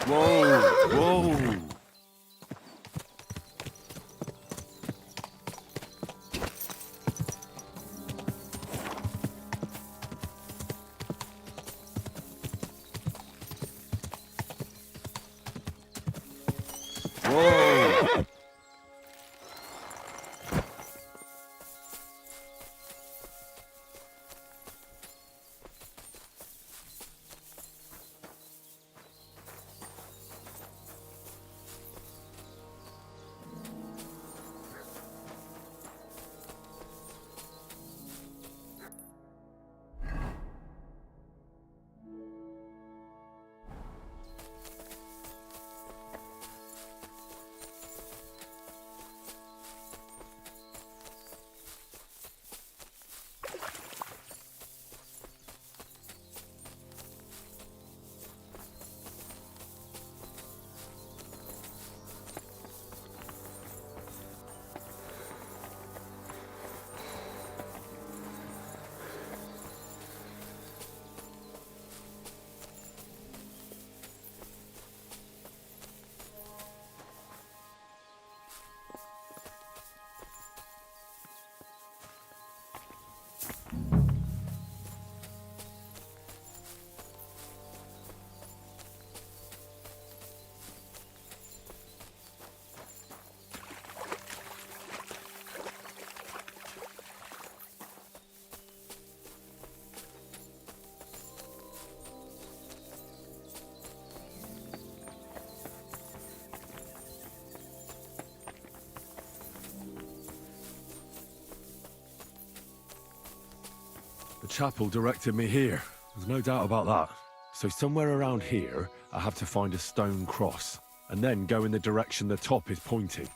Whoa, whoa. Whoa. The chapel directed me here. There's no doubt about that. So somewhere around here, I have to find a stone cross, and then go in the direction the top is pointing.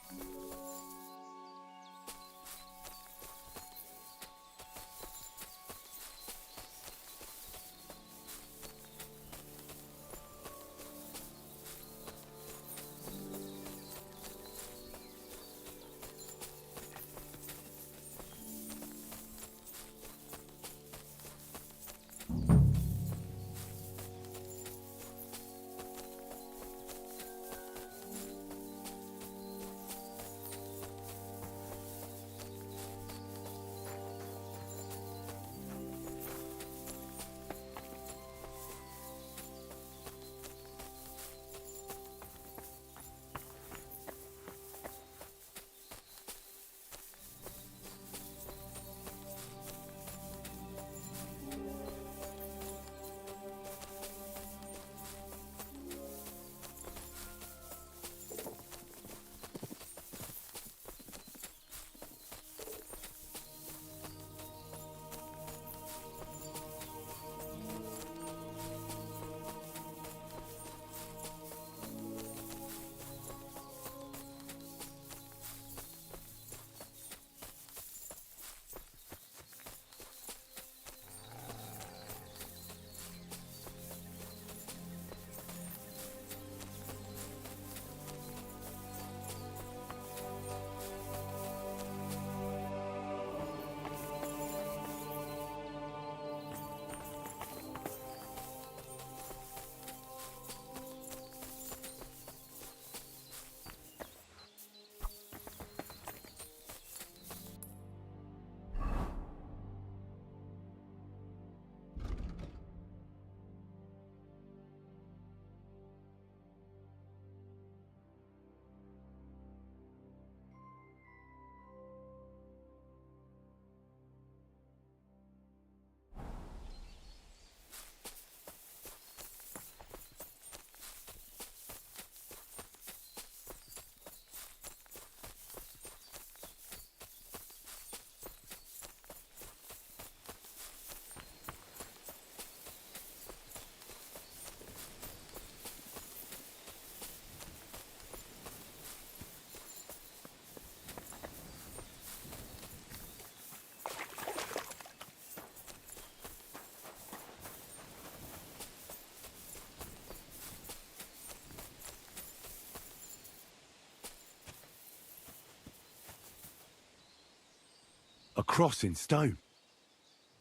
A cross in stone.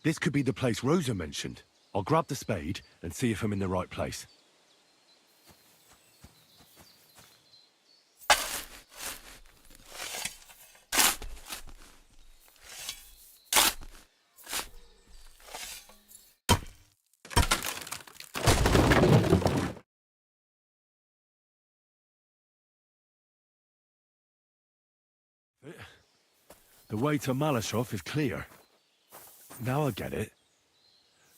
This could be the place Rosa mentioned. I'll grab the spade and see if I'm in the right place. The way to Malashov is clear. Now I get it.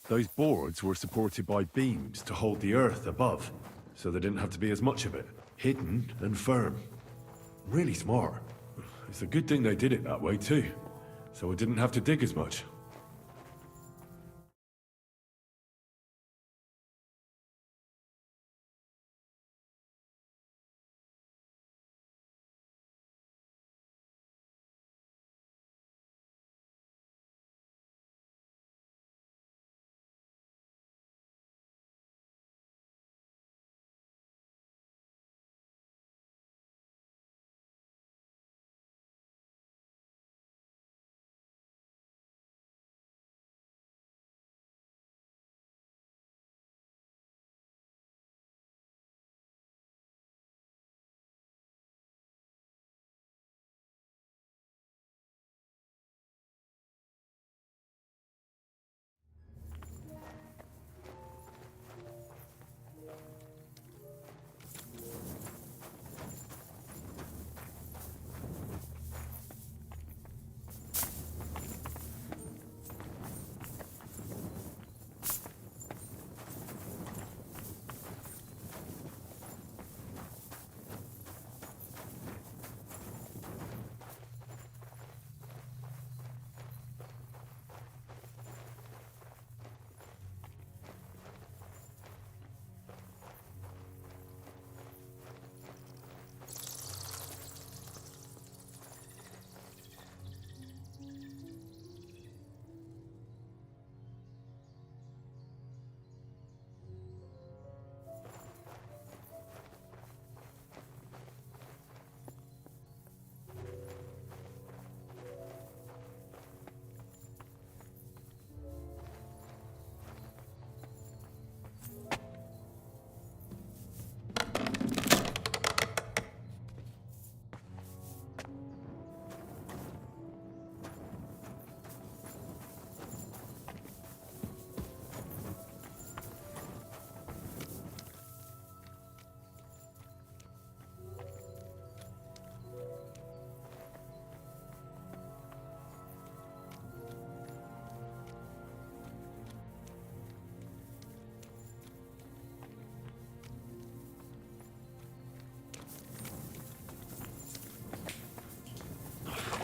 Those boards were supported by beams to hold the earth above, so there didn't have to be as much of it. Hidden and firm. Really smart. It's a good thing they did it that way too, so I didn't have to dig as much.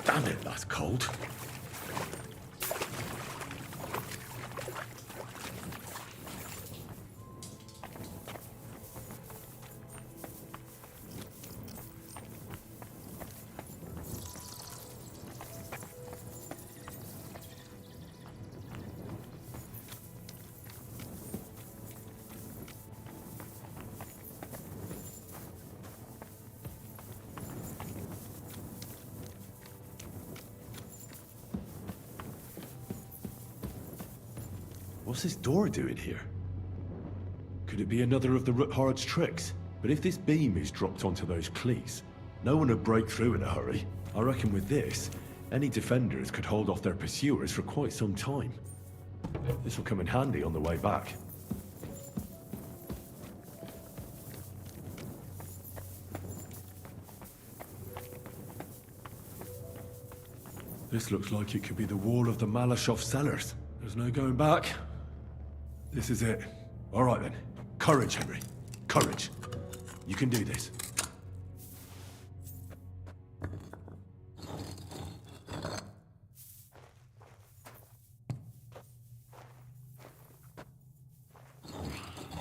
Damn it, that's cold. What's this door doing here? Could it be another of the Rutharad's tricks? But if this beam is dropped onto those cleats, no one would break through in a hurry. I reckon with this, any defenders could hold off their pursuers for quite some time. This will come in handy on the way back. This looks like it could be the wall of the Malashov cellars. There's no going back. This is it. All right then. Courage, Henry. Courage. You can do this.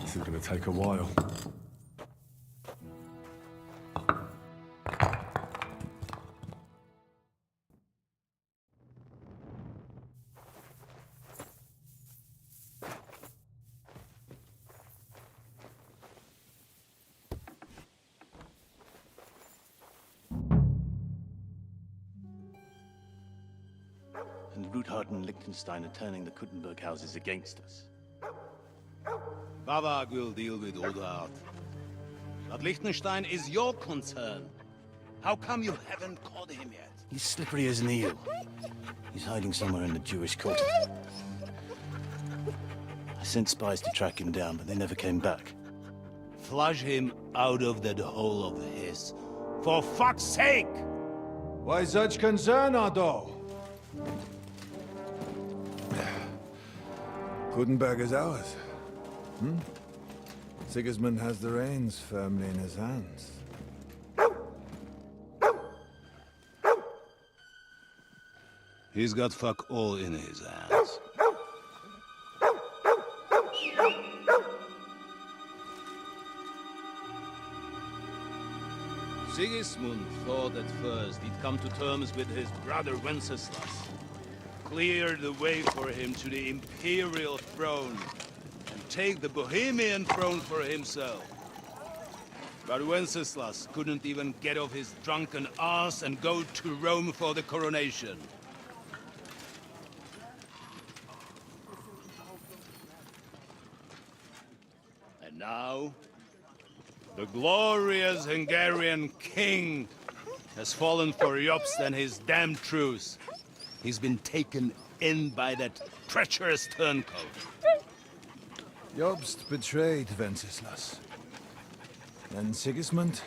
This is going to take a while. And Ruthard and Liechtenstein are turning the Kuttenberg houses against us. Bavag will deal with Ruthard. But Liechtenstein is your concern. How come you haven't caught him yet? He's slippery as an eel. He's hiding somewhere in the Jewish quarter. I sent spies to track him down, but they never came back. Flush him out of that hole of his. For fuck's sake! Why such concern, Otto? Gutenberg is ours. Sigismund has the reins firmly in his hands. He's got fuck all in his hands. Sigismund thought at first he'd come to terms with his brother Wenceslas, clear the way for him to the imperial throne, and take the Bohemian throne for himself. But Wenceslas couldn't even get off his drunken ass and go to Rome for the coronation. And now, the glorious Hungarian king has fallen for Jobst and his damn truce. He's been taken in by that treacherous turncoat. Jobst betrayed Wenceslas. Then Sigismund.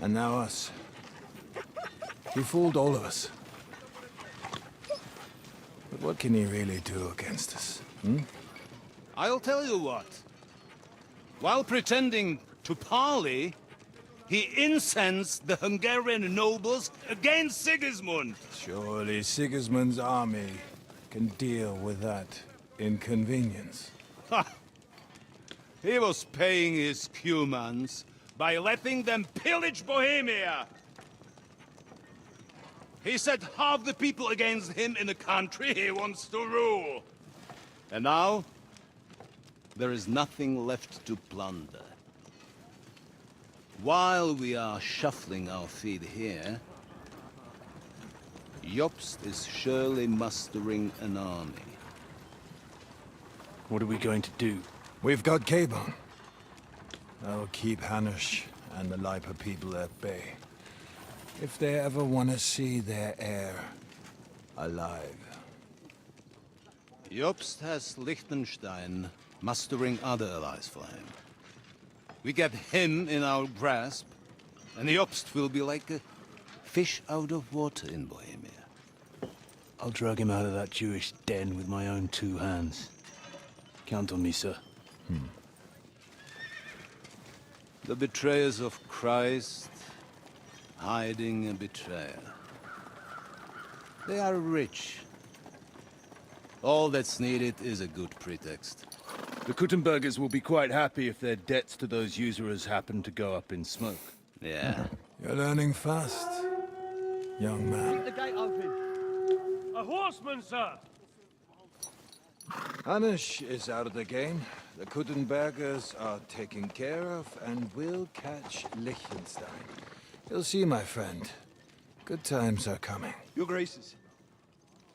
And now us. He fooled all of us. But what can he really do against us? I'll tell you what. While pretending to parley, he incensed the Hungarian nobles against Sigismund. Surely Sigismund's army can deal with that inconvenience. Ha! He was paying his Cumans by letting them pillage Bohemia. He set half the people against him in the country he wants to rule. And now, there is nothing left to plunder. While we are shuffling our feet here, Jobst is surely mustering an army. What are we going to do? We've got Cabon. I'll keep Hanush and the Lipa people at bay. If they ever want to see their heir alive. Jobst has Liechtenstein mustering other allies for him. We get him in our grasp, and Jobst will be like a fish out of water in Bohemia. I'll drag him out of that Jewish den with my own two hands. Count on me, sir. The betrayers of Christ, hiding a betrayer. They are rich. All that's needed is a good pretext. The Kuttenbergers will be quite happy if their debts to those usurers happen to go up in smoke. Yeah. You're learning fast, young man. The gate open. A horseman, sir! Hanush is out of the game. The Kuttenbergers are taken care of, and we'll catch Liechtenstein. You'll see, my friend. Good times are coming. Your Graces,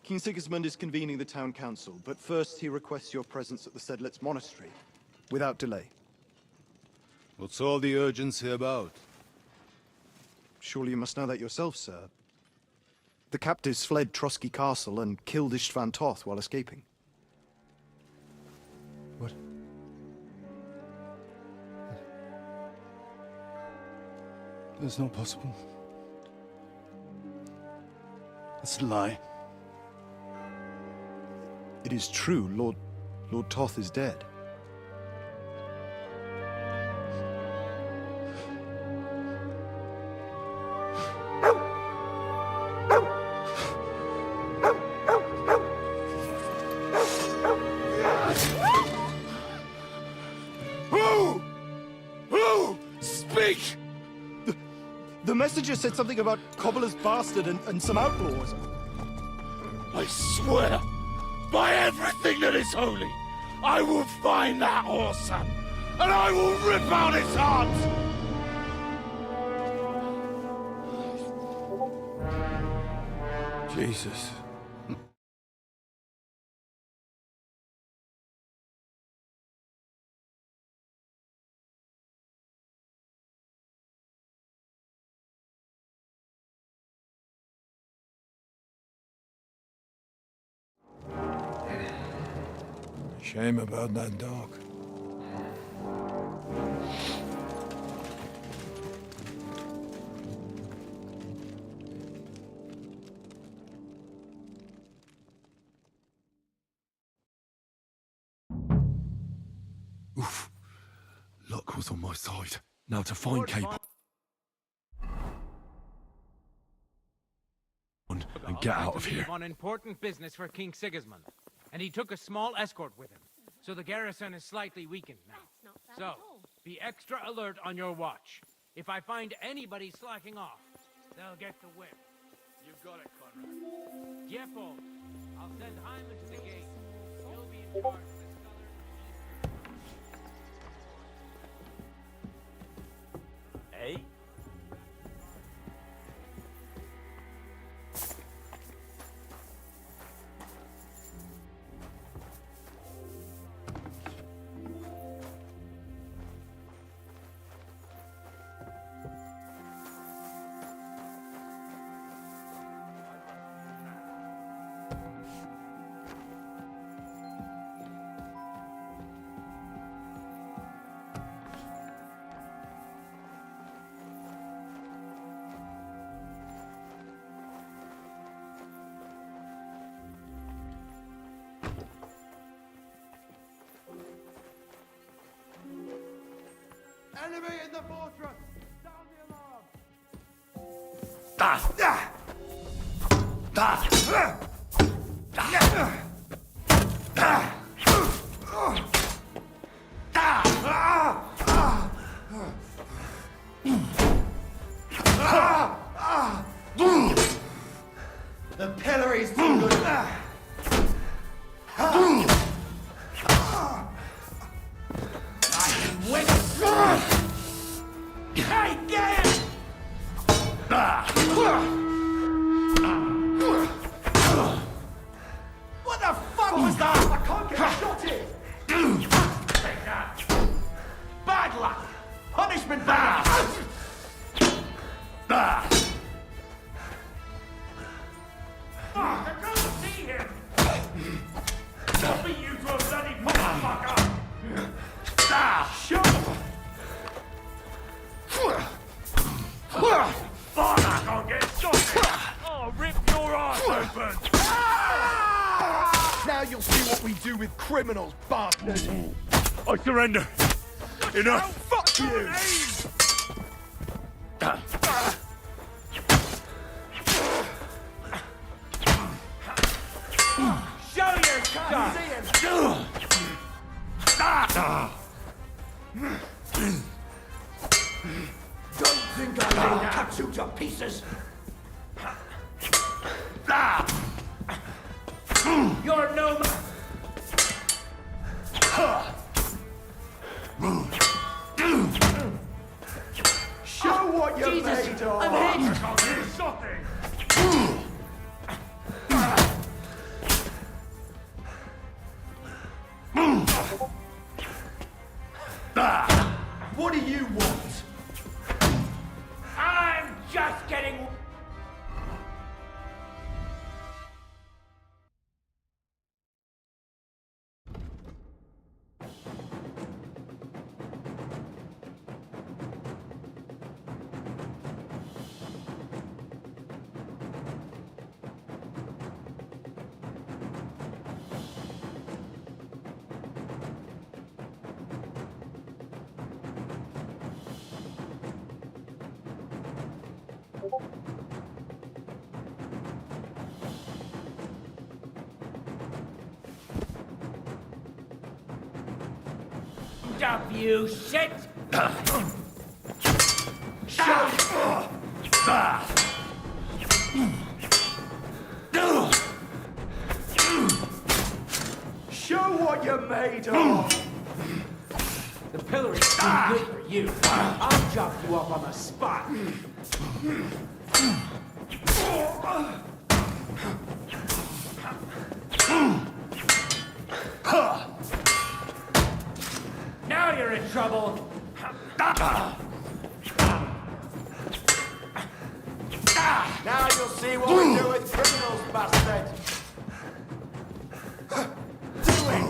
King Sigismund is convening the town council, but first he requests your presence at the Sedlitz monastery, without delay. What's all the urgency about? Surely you must know that yourself, sir. The captives fled Trotsky Castle and killed Istvan Toth while escaping. What? That's not possible. That's a lie. It is true, Lord Toth is dead. Who? Speak! The messenger said something about Cobbler's bastard and some outlaws. I swear, by everything that is holy, I will find that whoreson, and I will rip out his heart! Jesus. Shame about that dog. was on my side. Now to find Capon and get out of here. On important business for King Sigismund, and he took a small escort with him. So the garrison is slightly weakened now. So, be extra alert on your watch. If I find anybody slacking off, they'll get the whip. You've got it, Conrad. Jeffo, I'll send Hyman to the gate. He'll be in charge of the southern... Hey? Enemy in the fortress! Sound the alarm! The pillory's too good. What the fuck was that? I can't get a shot in! Take that! Bad luck! Punishment bad! I can't see him! I'll beat you to a bloody motherfucker! Fuck, I can't get shot! I'll rip your ass open! Now you'll see what we do with criminals, bastard! I surrender. Enough. Fuck you! Show your stuff! Don't think I'll cut you to pieces! You're no... Show what you're made of! I can't get shot in! What do you want? I'm just getting... Up, you shit! Show what you're made of! The pillory's too good for you. I'll chop you up on the spot. Now you're in trouble. Now you'll see what we do with criminals, bastard! Do it!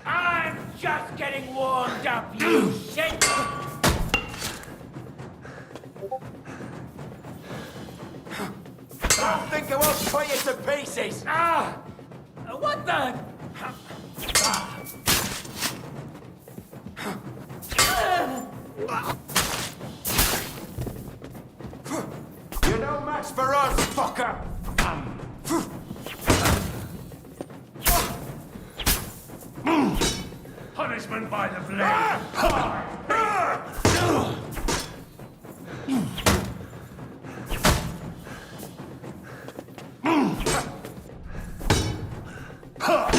I'm just getting warmed up, you shit! I think I won't cut you to pieces! Ah! What the? You're no match for us, fucker! Punishment by the blade.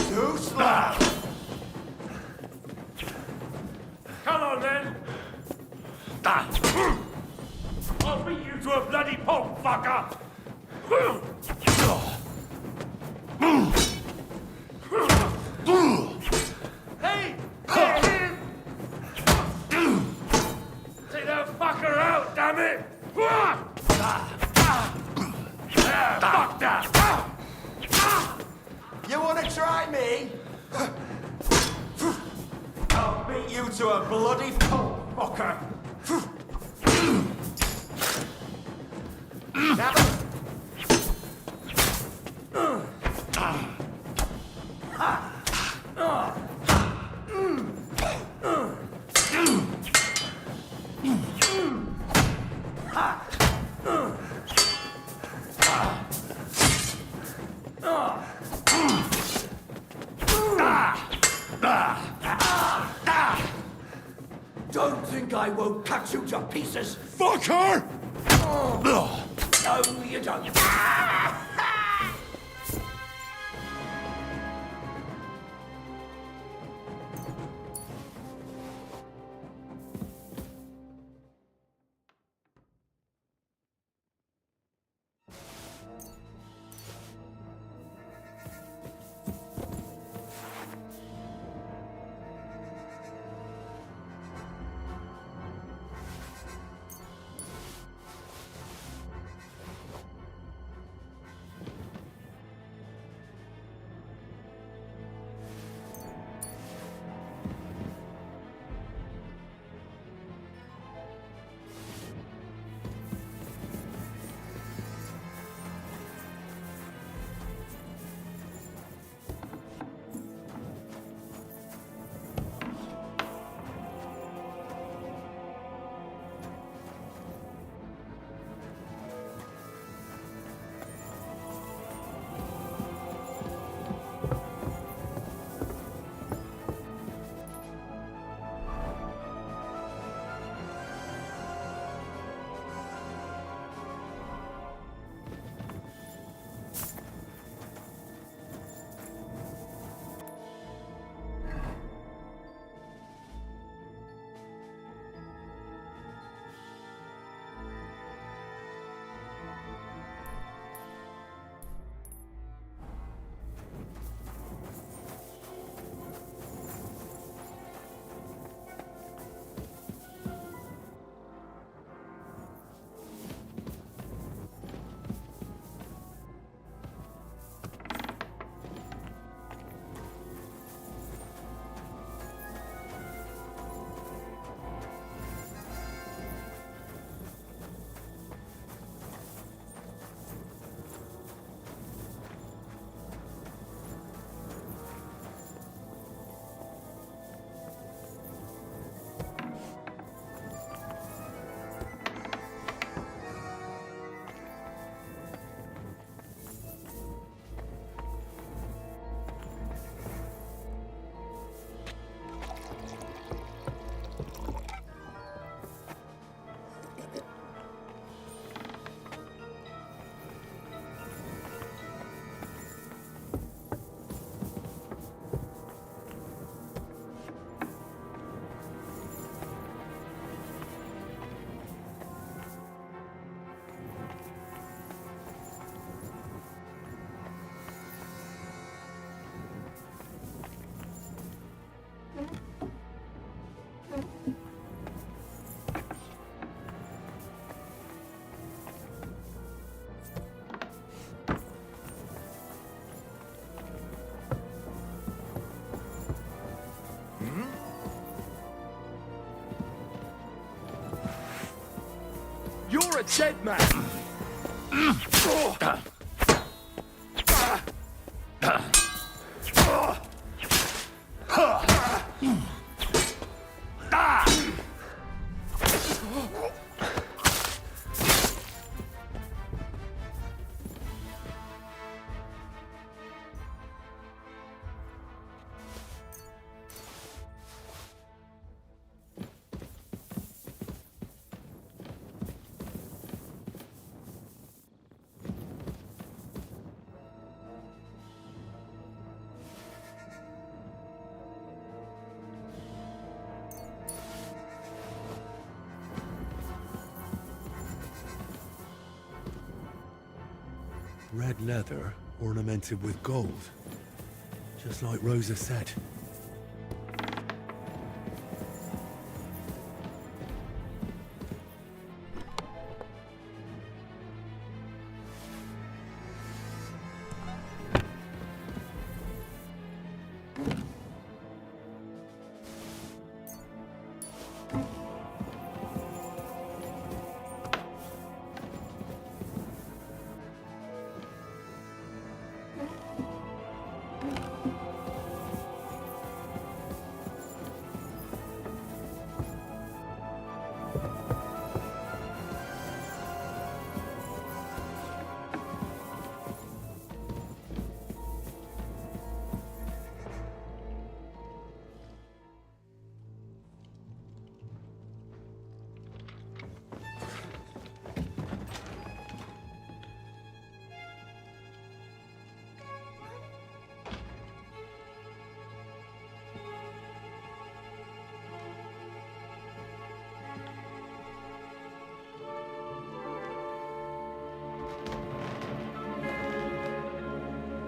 Too slow! Come on then. I'll beat you to a bloody pulp, fucker. Hey! Get him! Take that fucker out, damn it! Fuck that! You wanna try me? I'll beat you to a bloody pulp, fucker! Now, don't think I won't cut you to pieces. Fucker! No, you don't. You're a dead man! Red leather ornamented with gold. Just like Rosa said.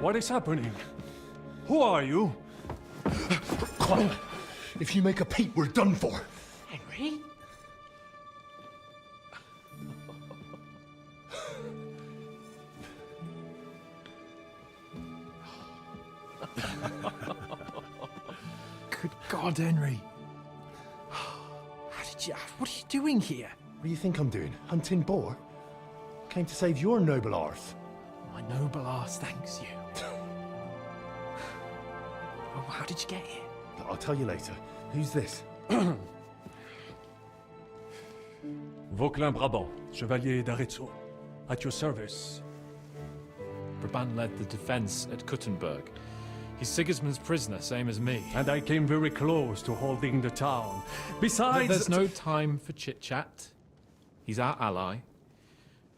What is happening? Who are you? Quiet! If you make a peep, we're done for. Henry? Good God, Henry. How did you... What are you doing here? What do you think I'm doing? Hunting boar? Came to save your noble arse. My noble arse thanks you. Oh, how did you get here? I'll tell you later. Who's this? Vauquelin Brabant, Chevalier d'Arezzo. At your service. Brabant led the defense at Kuttenberg. He's Sigismund's prisoner, same as me. And I came very close to holding the town. Besides... There's no time for chit-chat. He's our ally.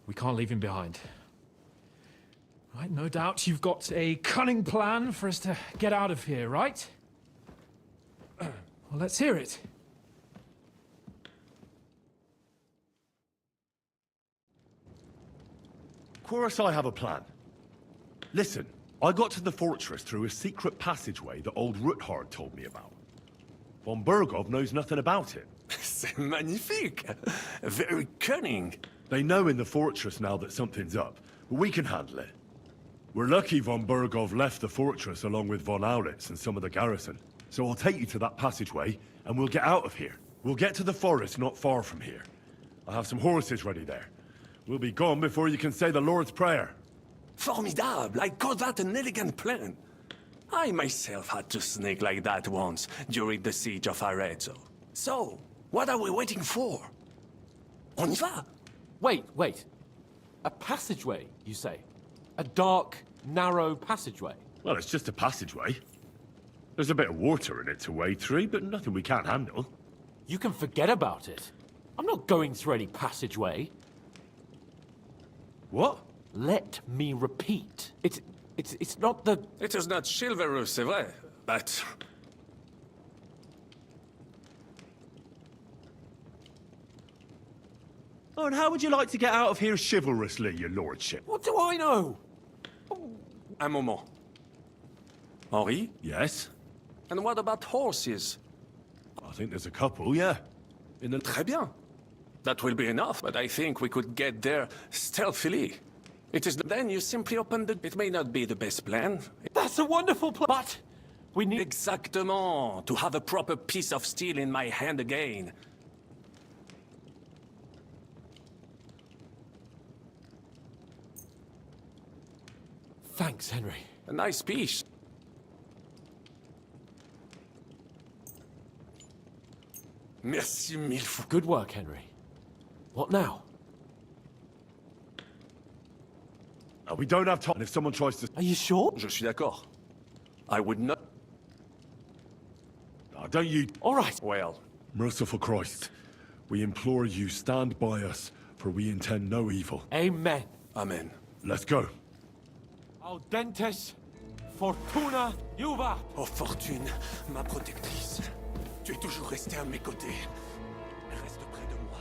We can't leave him behind. Right, no doubt you've got a cunning plan for us to get out of here, right? Well, let's hear it. Of course I have a plan. Listen, I got to the fortress through a secret passageway that old Ruthard told me about. Von Bergov knows nothing about it. C'est magnifique! Very cunning. They know in the fortress now that something's up, but we can handle it. We're lucky von Bergov left the fortress along with von Aulitz and some of the garrison. So I'll take you to that passageway, and we'll get out of here. We'll get to the forest not far from here. I have some horses ready there. We'll be gone before you can say the Lord's Prayer. Formidable! I call that an elegant plan. I myself had to sneak like that once during the siege of Arezzo. So, what are we waiting for? On y va! Wait. A passageway, you say? A dark, narrow passageway? Well, it's just a passageway. There's a bit of water in it to wade through, but nothing we can't handle. You can forget about it. I'm not going through any passageway. What? Let me repeat. It's not the... It is not chivalrous, c'est vrai, but... Oh, and how would you like to get out of here chivalrously, your lordship? What do I know? Un moment. Henri? Yes? And what about horses? I think there's a couple, yeah. In the... Très bien. That will be enough, but I think we could get there stealthily. It is then you simply open the... It may not be the best plan. That's a wonderful plan, but we need... Exactement. To have a proper piece of steel in my hand again. Thanks, Henry. A nice piece. Merci mille fois. Good work, Henry. What now? We don't have time if someone tries to... Are you sure? Je suis d'accord. I would not... don't you... All right. Well... Merciful Christ, we implore you, stand by us, for we intend no evil. Amen. Amen. Let's go. Audentes Fortuna Juvat. Oh, Fortune, ma protectrice. Tu es toujours restée à mes côtés. Reste près de moi.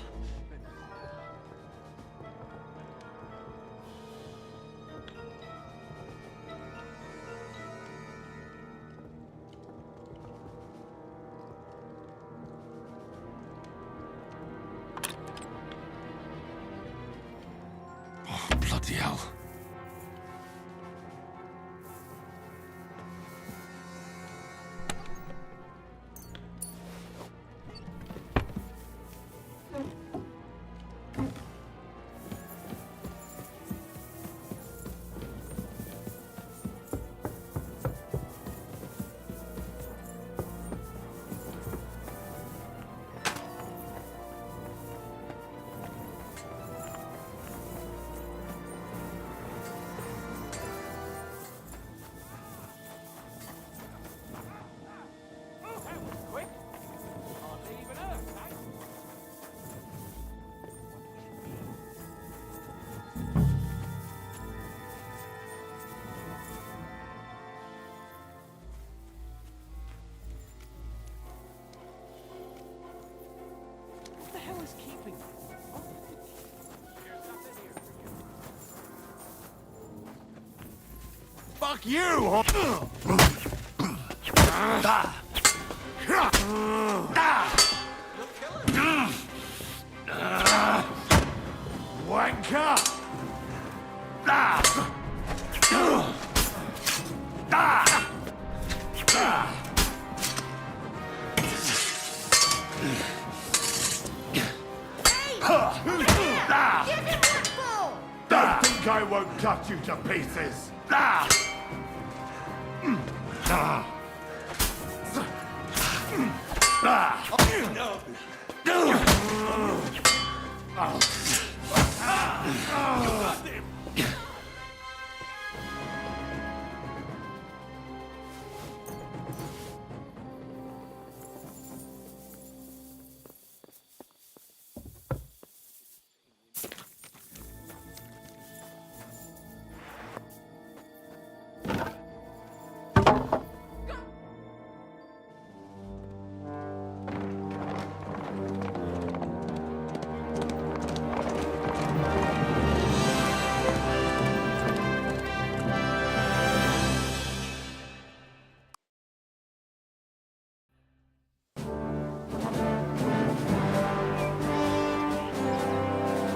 Bloody hell. What the hell is keeping them? Fuck you! Wanker! Don't think I won't cut you to pieces!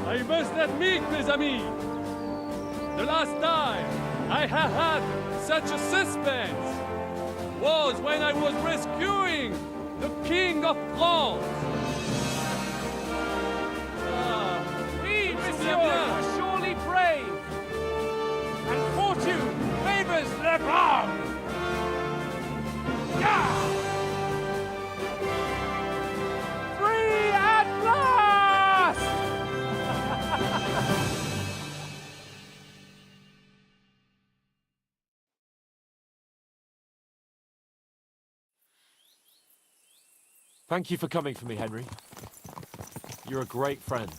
I must admit, mes amis, the last time I have had such a suspense was when I was rescuing the King of France. We, monsieur, are surely brave, and fortune favors the brave. Free at last! Thank you for coming for me, Henry. You're a great friend.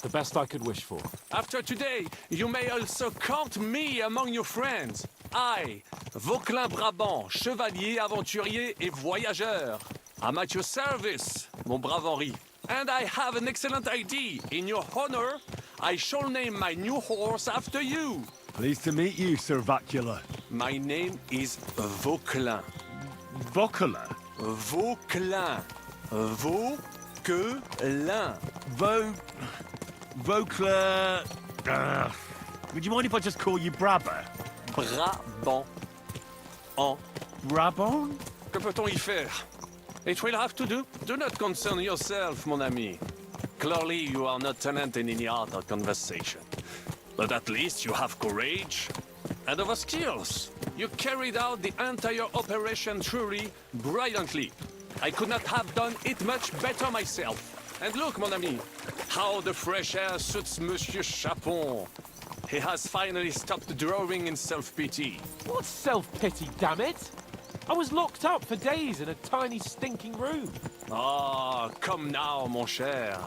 The best I could wish for. After today, you may also count me among your friends. I, Vauquelin Brabant, chevalier, aventurier et voyageur. I'm at your service, mon brave Henri. And I have an excellent idea. In your honor, I shall name my new horse after you. Pleased to meet you, Sir Vacula. My name is Vauquelin. Vauquelin? Vauquelin. Vauquelin. Vauquelin... would you mind if I just call you Brabber? Brabant. En. Brabant? Que peut-on y faire? It will have to do. Do not concern yourself, mon ami. Clearly, you are not talent in any art or conversation. But at least you have courage and other skills. You carried out the entire operation truly brilliantly. I could not have done it much better myself. And look, mon ami, how the fresh air suits Monsieur Chapon. He has finally stopped drawing in self-pity. What self-pity, damn it? I was locked up for days in a tiny stinking room. Ah, come now, mon cher.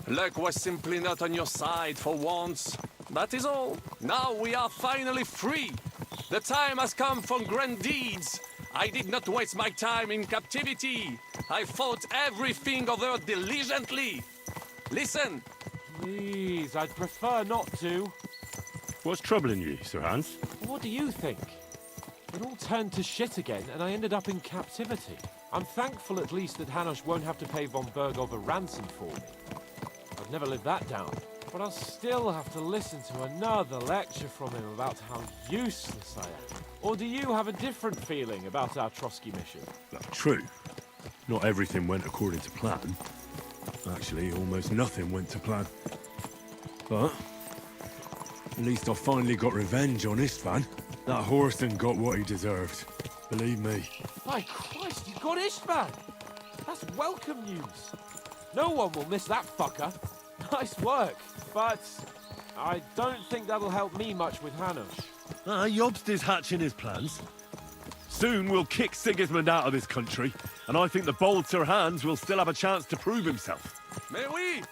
Luck was simply not on your side for once. That is all. Now we are finally free. The time has come for grand deeds. I did not waste my time in captivity. I fought everything over diligently. Listen. Please, I'd prefer not to. What's troubling you, Sir Hans? What do you think? It all turned to shit again, and I ended up in captivity. I'm thankful at least that Hanush won't have to pay von Bergov a ransom for me. I'd never live that down. But I'll still have to listen to another lecture from him about how useless I am. Or do you have a different feeling about our Trotsky mission? True. Not everything went according to plan. Actually, almost nothing went to plan. But at least I finally got revenge on Istvan. That Horson got what he deserved. Believe me. By Christ, you got Istvan! That's welcome news. No one will miss that fucker. Nice work, but I don't think that'll help me much with Hanush. Jobst is hatching his plans. Soon we'll kick Sigismund out of this country, and I think the bold Sir Hans will still have a chance to prove himself. Mais oui!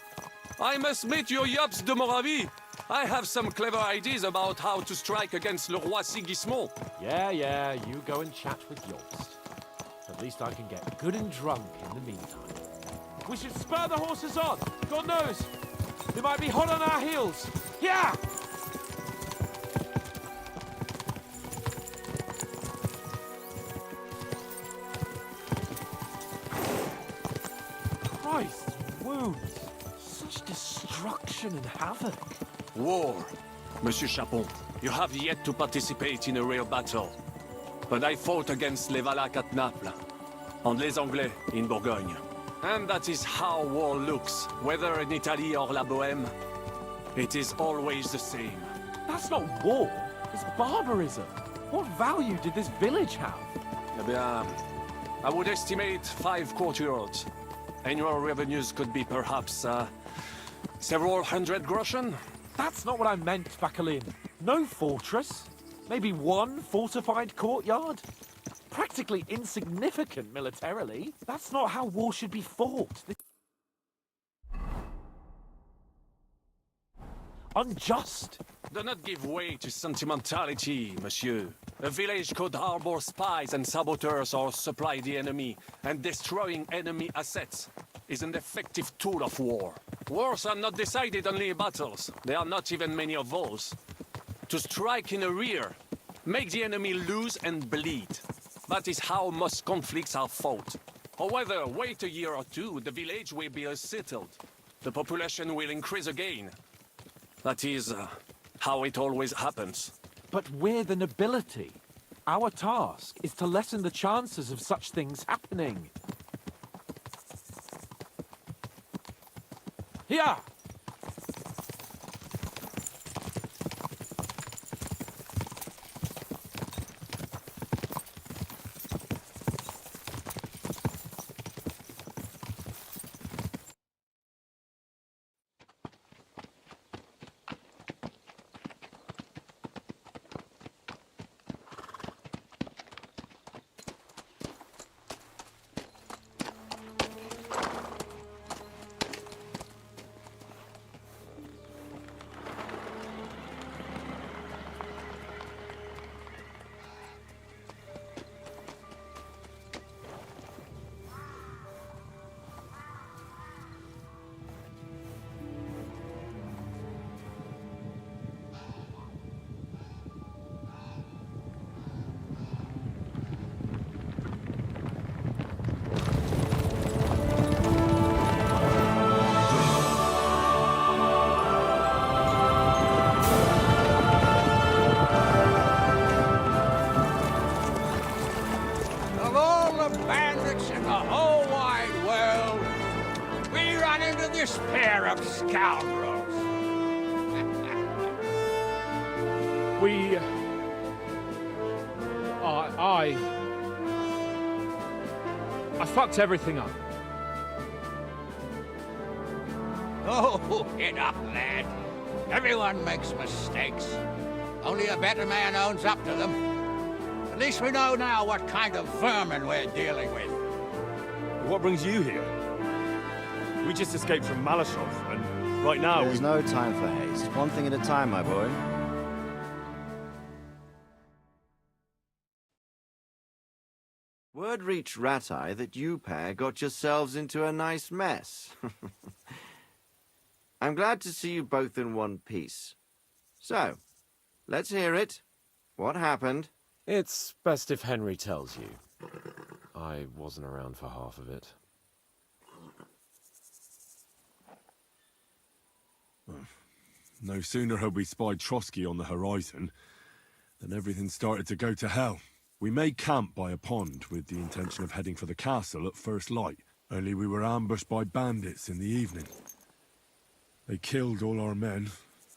I must meet your Jobst de Moravie. I have some clever ideas about how to strike against Le Roi Sigismund. Yeah, you go and chat with Jobst. At least I can get good and drunk in the meantime. We should spur the horses on. God knows, they might be hot on our heels. Yeah! Christ's wounds. Such destruction and havoc. War. Monsieur Chapon, you have yet to participate in a real battle. But I fought against les Valaques at Naples, and les Anglais in Bourgogne. And that is how war looks, whether in Italy or La Bohème. It is always the same. That's not war. It's barbarism. What value did this village have? Eh bien, I would estimate 5 courtyards. Annual revenues could be perhaps, several hundred groschen? That's not what I meant, Bakalin. No fortress. Maybe one fortified courtyard. Practically insignificant militarily. That's not how war should be fought. Unjust. Do not give way to sentimentality, monsieur. A village could harbor spies and saboteurs or supply the enemy, and destroying enemy assets is an effective tool of war. Wars are not decided only in battles. There are not even many of those. To strike in the rear, make the enemy lose and bleed. That is how most conflicts are fought. However, wait a year or two, the village will be settled. The population will increase again. That is how it always happens. But we're the nobility. Our task is to lessen the chances of such things happening. Here! Of all the bandits in the whole wide world, we run into this pair of scoundrels. I fucked everything up. Oh, get up, lad. Everyone makes mistakes. Only a better man owns up to them. At least we know now what kind of vermin we're dealing with. What brings you here? We just escaped from Malashov, and right now There's no time for haste. One thing at a time, my boy. Word reached Ratai that you pair got yourselves into a nice mess. I'm glad to see you both in one piece. So, let's hear it. What happened? It's best if Henry tells you. I wasn't around for half of it. No sooner had we spied Trotsky on the horizon than everything started to go to hell. We made camp by a pond with the intention of heading for the castle at first light, only we were ambushed by bandits in the evening. They killed all our men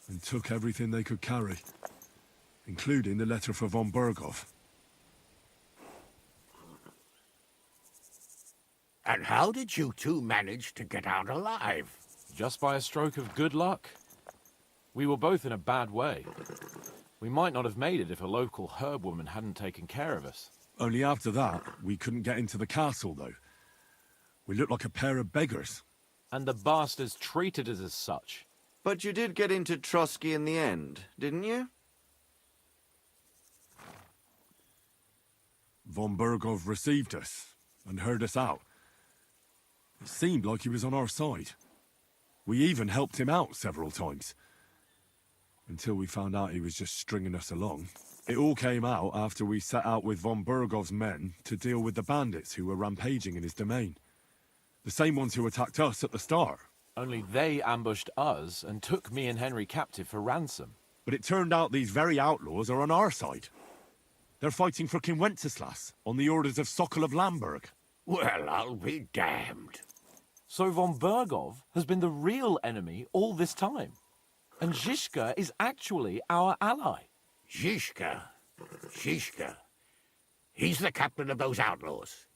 and took everything they could carry, including the letter for von Berghoff. And how did you two manage to get out alive? Just by a stroke of good luck. We were both in a bad way. We might not have made it if a local herb woman hadn't taken care of us. Only after that, we couldn't get into the castle, though. We looked like a pair of beggars. And the bastards treated us as such. But you did get into Trotsky in the end, didn't you? Von Berghoff received us and heard us out. It seemed like he was on our side. We even helped him out several times. Until we found out he was just stringing us along. It all came out after we set out with von Berghoff's men to deal with the bandits who were rampaging in his domain. The same ones who attacked us at the start. Only they ambushed us and took me and Henry captive for ransom. But it turned out these very outlaws are on our side. They're fighting for King Wenceslas on the orders of Sokol of Lamberg. Well, I'll be damned. So von Berghoff has been the real enemy all this time. And Zizka is actually our ally. Zizka? Zizka? He's the captain of those outlaws.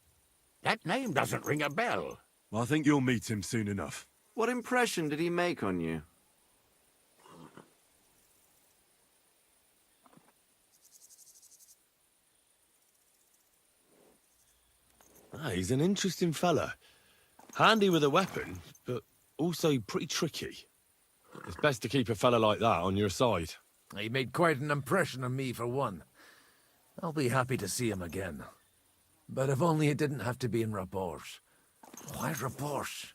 That name doesn't ring a bell. I think you'll meet him soon enough. What impression did he make on you? He's an interesting fella. Handy with a weapon, but also pretty tricky. It's best to keep a fella like that on your side. He made quite an impression on me, for one. I'll be happy to see him again. But if only it didn't have to be in Rabosh. Why Rabosh?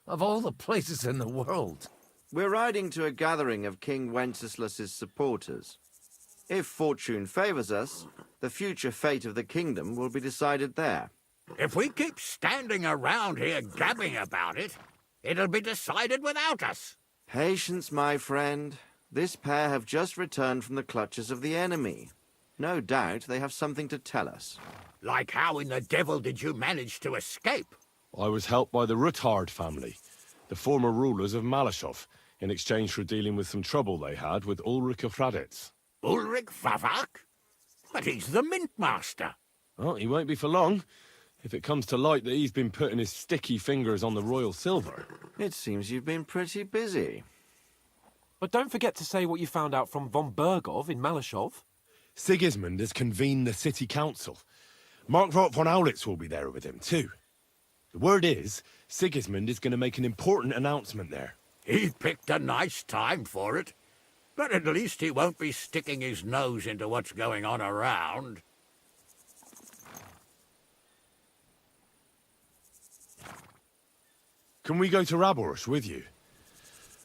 Of all the places in the world. We're riding to a gathering of King Wenceslas's supporters. If fortune favors us, the future fate of the kingdom will be decided there. If we keep standing around here gabbing about it, it'll be decided without us. Patience, my friend. This pair have just returned from the clutches of the enemy. No doubt they have something to tell us. Like how in the devil did you manage to escape? I was helped by the Ruthard family, the former rulers of Malashov, in exchange for dealing with some trouble they had with Ulrich of Raditz. Ulrich Favak? But he's the mint master. Well, he won't be for long, if it comes to light that he's been putting his sticky fingers on the royal silver. It seems you've been pretty busy. But don't forget to say what you found out from von Berghoff in Malashov. Sigismund has convened the city council. Markvart von Aulitz will be there with him, too. The word is, Sigismund is going to make an important announcement there. He picked a nice time for it. But at least he won't be sticking his nose into what's going on around. Can we go to Rabosh with you?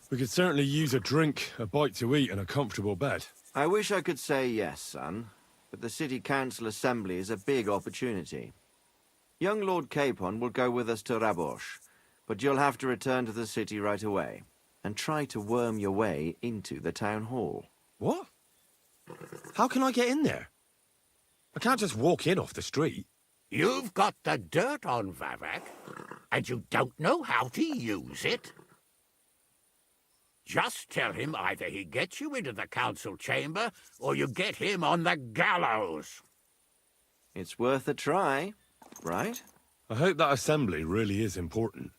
We could certainly use a drink, a bite to eat, and a comfortable bed. I wish I could say yes, son, but the City Council Assembly is a big opportunity. Young Lord Capon will go with us to Rabosh, but you'll have to return to the city right away, and try to worm your way into the town hall. What? How can I get in there? I can't just walk in off the street. You've got the dirt on Vavak, and you don't know how to use it? Just tell him either he gets you into the council chamber, or you get him on the gallows. It's worth a try, right? I hope that assembly really is important.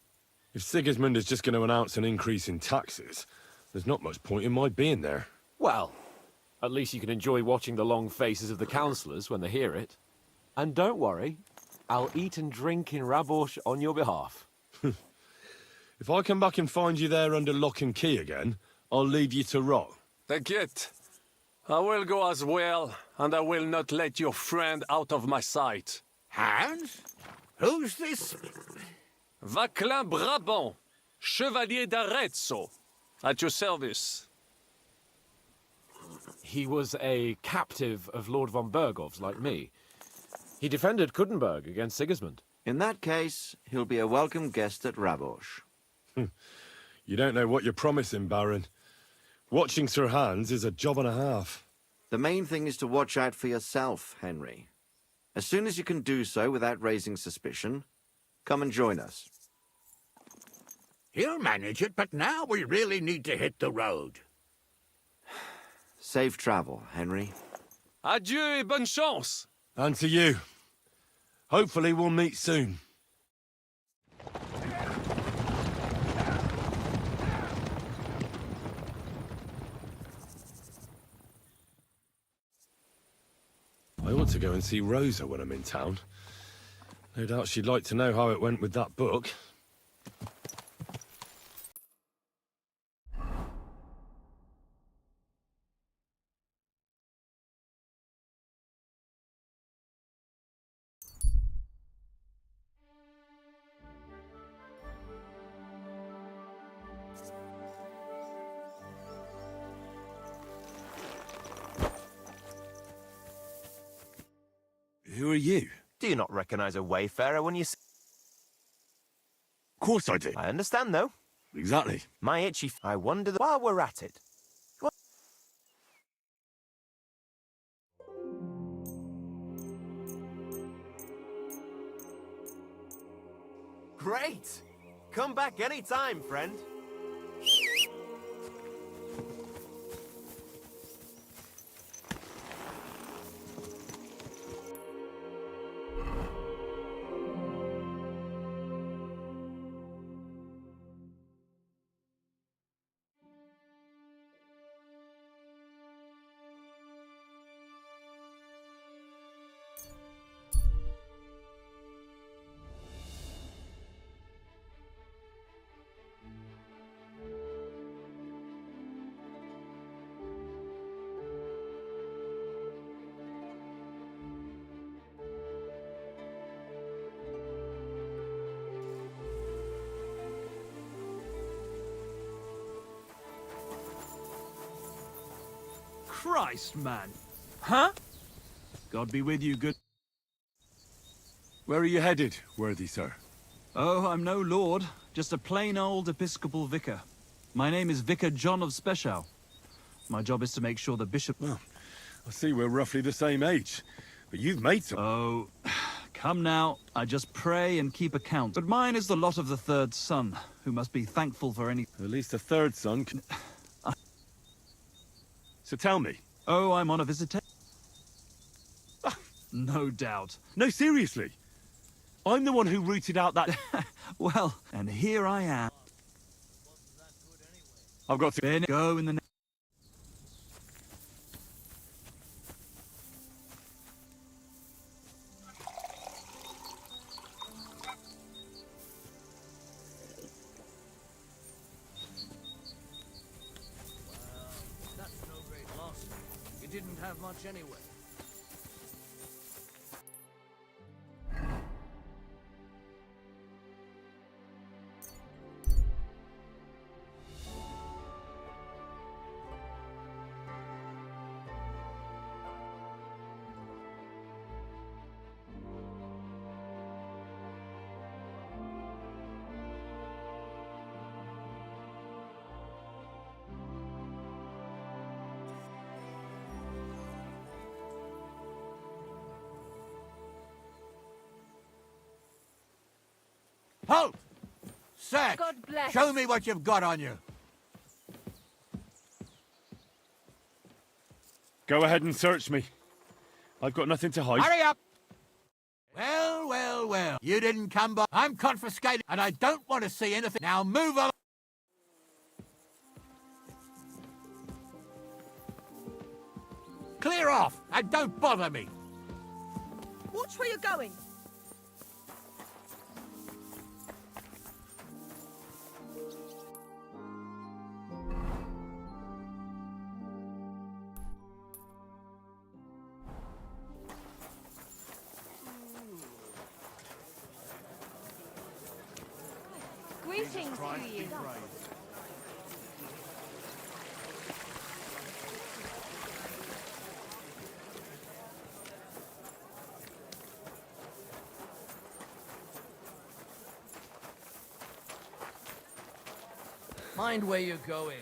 If Sigismund is just going to announce an increase in taxes, there's not much point in my being there. Well, at least you can enjoy watching the long faces of the councillors when they hear it. And don't worry, I'll eat and drink in Rabosh on your behalf. If I come back and find you there under lock and key again, I'll leave you to rot. T'inquiète. I will go as well, and I will not let your friend out of my sight. Hans? Who's this? Vaclin Brabant, Chevalier d'Arezzo, at your service. He was a captive of Lord von Berghoff's, like me. He defended Kuttenberg against Sigismund. In that case, he'll be a welcome guest at Rabosh. You don't know what you're promising, Baron. Watching Sir Hans is a job and a half. The main thing is to watch out for yourself, Henry. As soon as you can do so without raising suspicion, come and join us. He'll manage it, but now we really need to hit the road. Safe travel, Henry. Adieu et bonne chance. And to you. Hopefully we'll meet soon. I ought to go and see Rosa when I'm in town. No doubt she'd like to know how it went with that book. Who are you? Do you not recognize a wayfarer when you see... Of course I do. I understand, though. Exactly. My itchy... I wonder... While we're at it... Great! Come back anytime, friend. Christ, man. Huh? God be with you, good... Where are you headed, worthy sir? Oh, I'm no lord, just a plain old episcopal vicar. My name is Vicar John of Spechow. My job is to make sure the bishop... Well, I see we're roughly the same age, but you've made some... Oh, come now, I just pray and keep account. But mine is the lot of the third son, who must be thankful for any... At least a third son can... So tell me. Oh, I'm on a visitation. No doubt. No, seriously. I'm the one who rooted out that... Well, and here I am. I've got to... Go in the... Didn't have much anyway. Halt! Search! God bless. Show me what you've got on you. Go ahead and search me. I've got nothing to hide. Hurry up! Well, well, well. You didn't come by. I'm confiscated, and I don't want to see anything. Now move on. Clear off, and don't bother me. Watch where you're going. Greetings to you. Mind where you're going.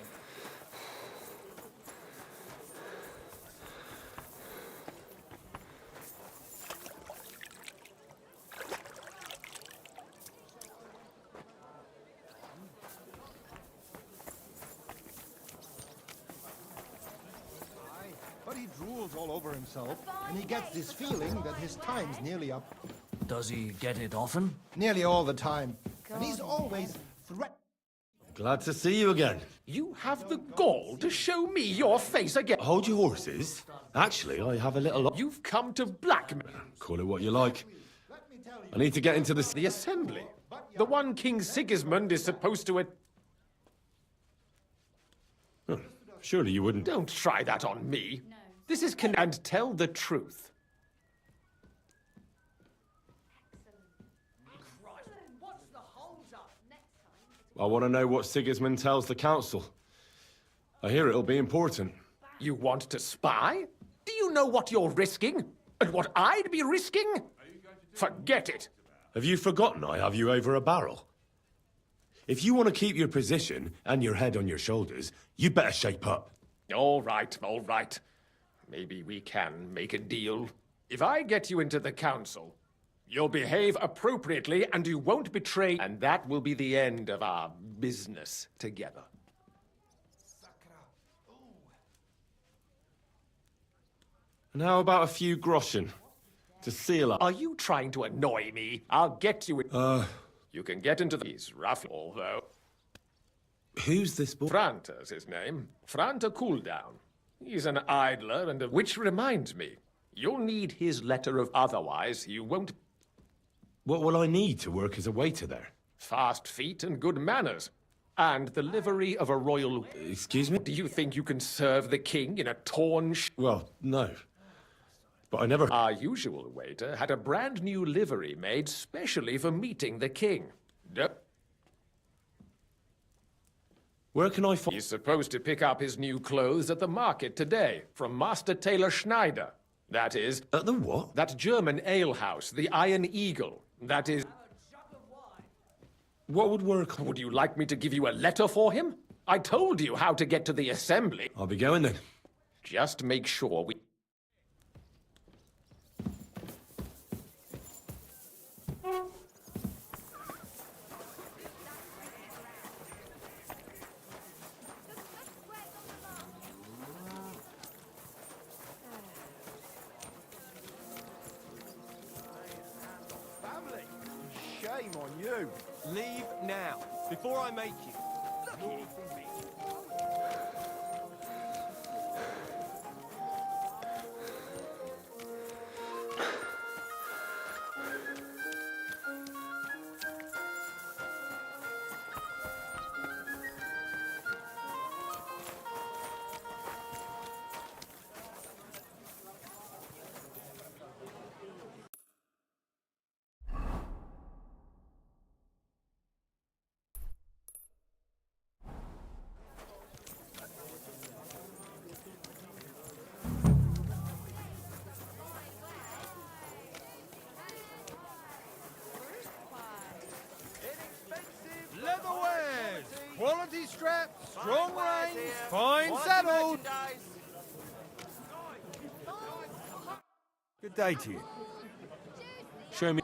drools all over himself, and he gets this feeling that his time's nearly up. Does he get it often? Nearly all the time. And he's always threatening. Glad to see you again. You have the gall to show me your face again. Hold your horses. Actually, I have a little... You've come to blackmail. Call it what you like. I need to get into The assembly. The one King Sigismund is supposed to... Surely you wouldn't... Don't try that on me. This is and tell the truth. I want to know what Sigismund tells the council. I hear it'll be important. You want to spy? Do you know what you're risking? And what I'd be risking? Forget it. Have you forgotten I have you over a barrel? If you want to keep your position and your head on your shoulders, you better shape up. All right, all right. Maybe we can make a deal. If I get you into the council, you'll behave appropriately and you won't betray, and that will be the end of our business together. And how about a few groschen to seal up? Are you trying to annoy me? I'll get you in. You can get into these rough, although. Who's this boy? Franta's his name. Franta Cooldown. He's an idler and a... Which reminds me, you'll need his letter of otherwise you won't... What will I need to work as a waiter there? Fast feet and good manners. And the livery of a royal... Excuse me? Do you think you can serve the king in a torn Well, no. But I never... Our usual waiter had a brand new livery made specially for meeting the king. Yep. Where can I find... He's supposed to pick up his new clothes at the market today, from Master Tailor Schneider. That is... At the what? That German alehouse, the Iron Eagle. That is... What would work? Would you like me to give you a letter for him? I told you how to get to the assembly. I'll be going then. Just make sure we... Shame on you. Leave now, before I make you. Lucky for me. Quality straps, strong reins, fine saddles. Good day to you. Show me...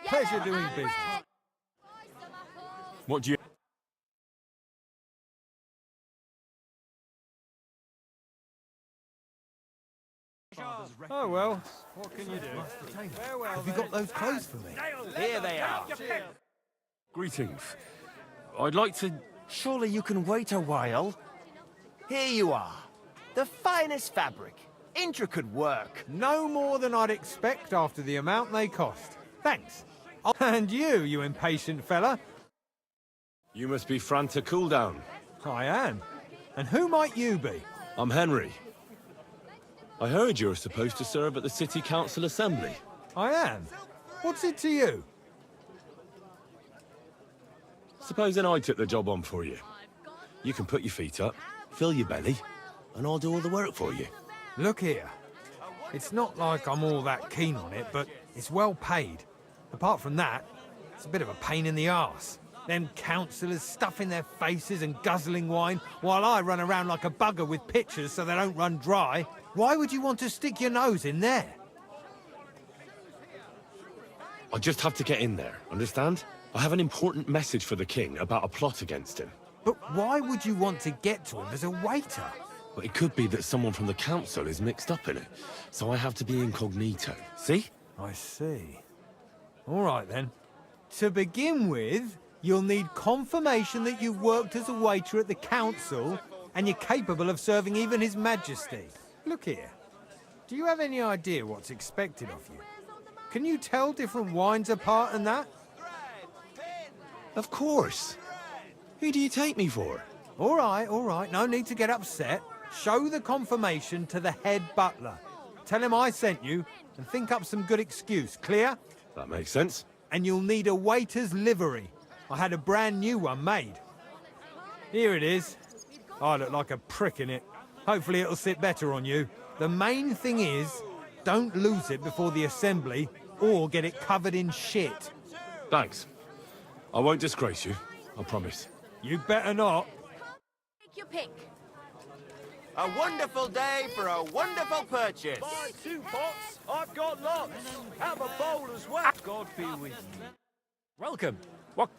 Pleasure doing business. What do you... Oh well, what can you do? Farewell, Have you got those clothes for me? Here they are. Greetings. I'd like to... Surely you can wait a while. Here you are. The finest fabric. Intricate work. No more than I'd expect after the amount they cost. Thanks. And you impatient fella. You must be Franta Cooldown. I am. And who might you be? I'm Henry. I heard you're supposed to serve at the City Council Assembly. I am. What's it to you? Supposing I took the job on for you. You can put your feet up, fill your belly, and I'll do all the work for you. Look here. It's not like I'm all that keen on it, but it's well paid. Apart from that, it's a bit of a pain in the arse. Them councillors stuffing their faces and guzzling wine, while I run around like a bugger with pitchers so they don't run dry. Why would you want to stick your nose in there? I just have to get in there, understand? I have an important message for the king about a plot against him. But why would you want to get to him as a waiter? But it could be that someone from the council is mixed up in it, so I have to be incognito. See? I see. All right, then. To begin with, you'll need confirmation that you've worked as a waiter at the council and you're capable of serving even His Majesty. Look here. Do you have any idea what's expected of you? Can you tell different wines apart and that? Of course. Who do you take me for? All right. No need to get upset. Show the confirmation to the head butler. Tell him I sent you and think up some good excuse. Clear? That makes sense. And you'll need a waiter's livery. I had a brand new one made. Here it is. I look like a prick in it. Hopefully it'll sit better on you. The main thing is, don't lose it before the assembly or get it covered in shit. Thanks. I won't disgrace you, I promise. You better not. Take your pick. A wonderful day for a wonderful purchase. Buy 2 pots, I've got lots. Have a bowl as well. God be with you. Welcome. What?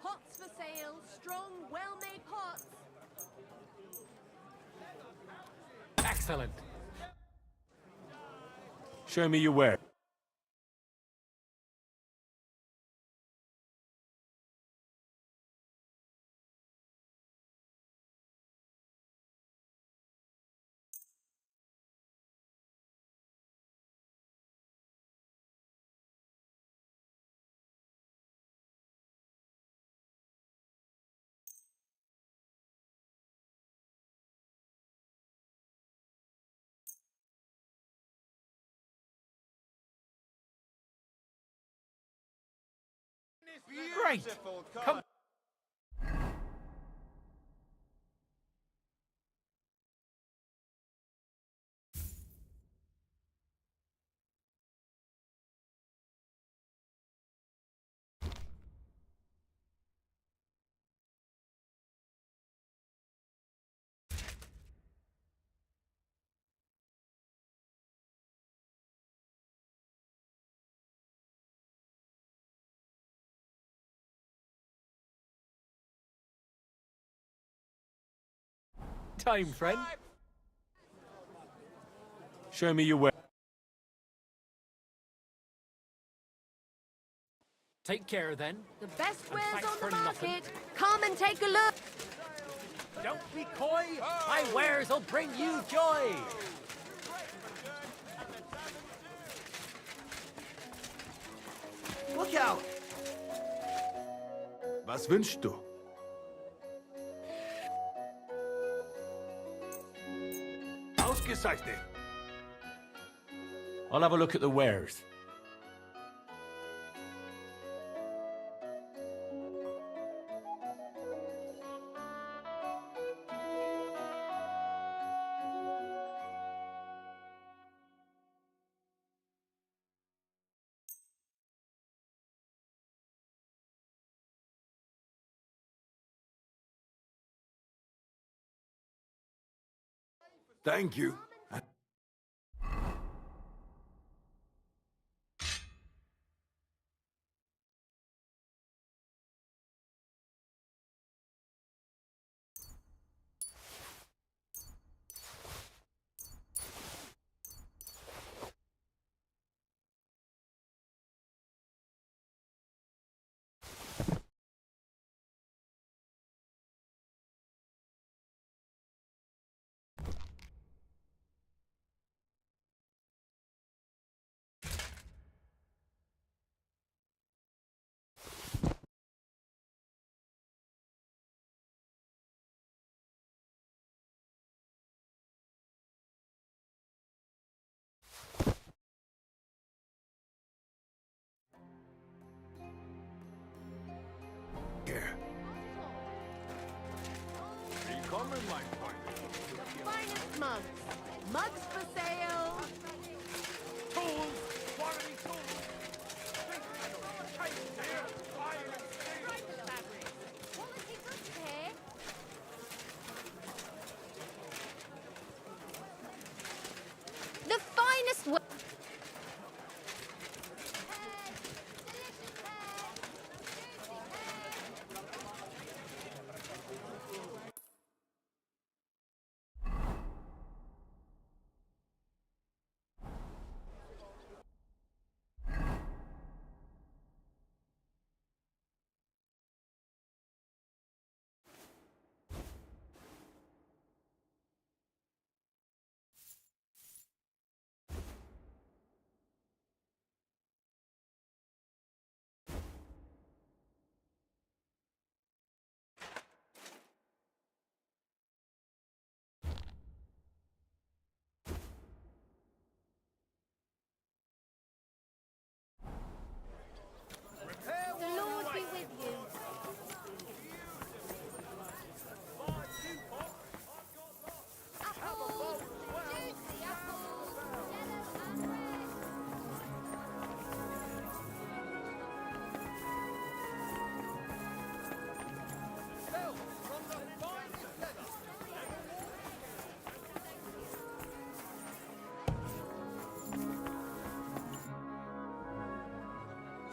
Pots for sale. Strong, well-made pots. Excellent. Show me your ware. Great. Come. Time, friend. Show me your ware. Take care, then. The best And wares thanks on the for nothing. market. Come and take a look. Don't be coy. My wares will bring you joy. Look out! Was wünschst du? Ausgezeichnet. I'll have a look at the wares. Thank you. The finest mugs. Mugs for sale. Tools! Quality tools! Quality goods here.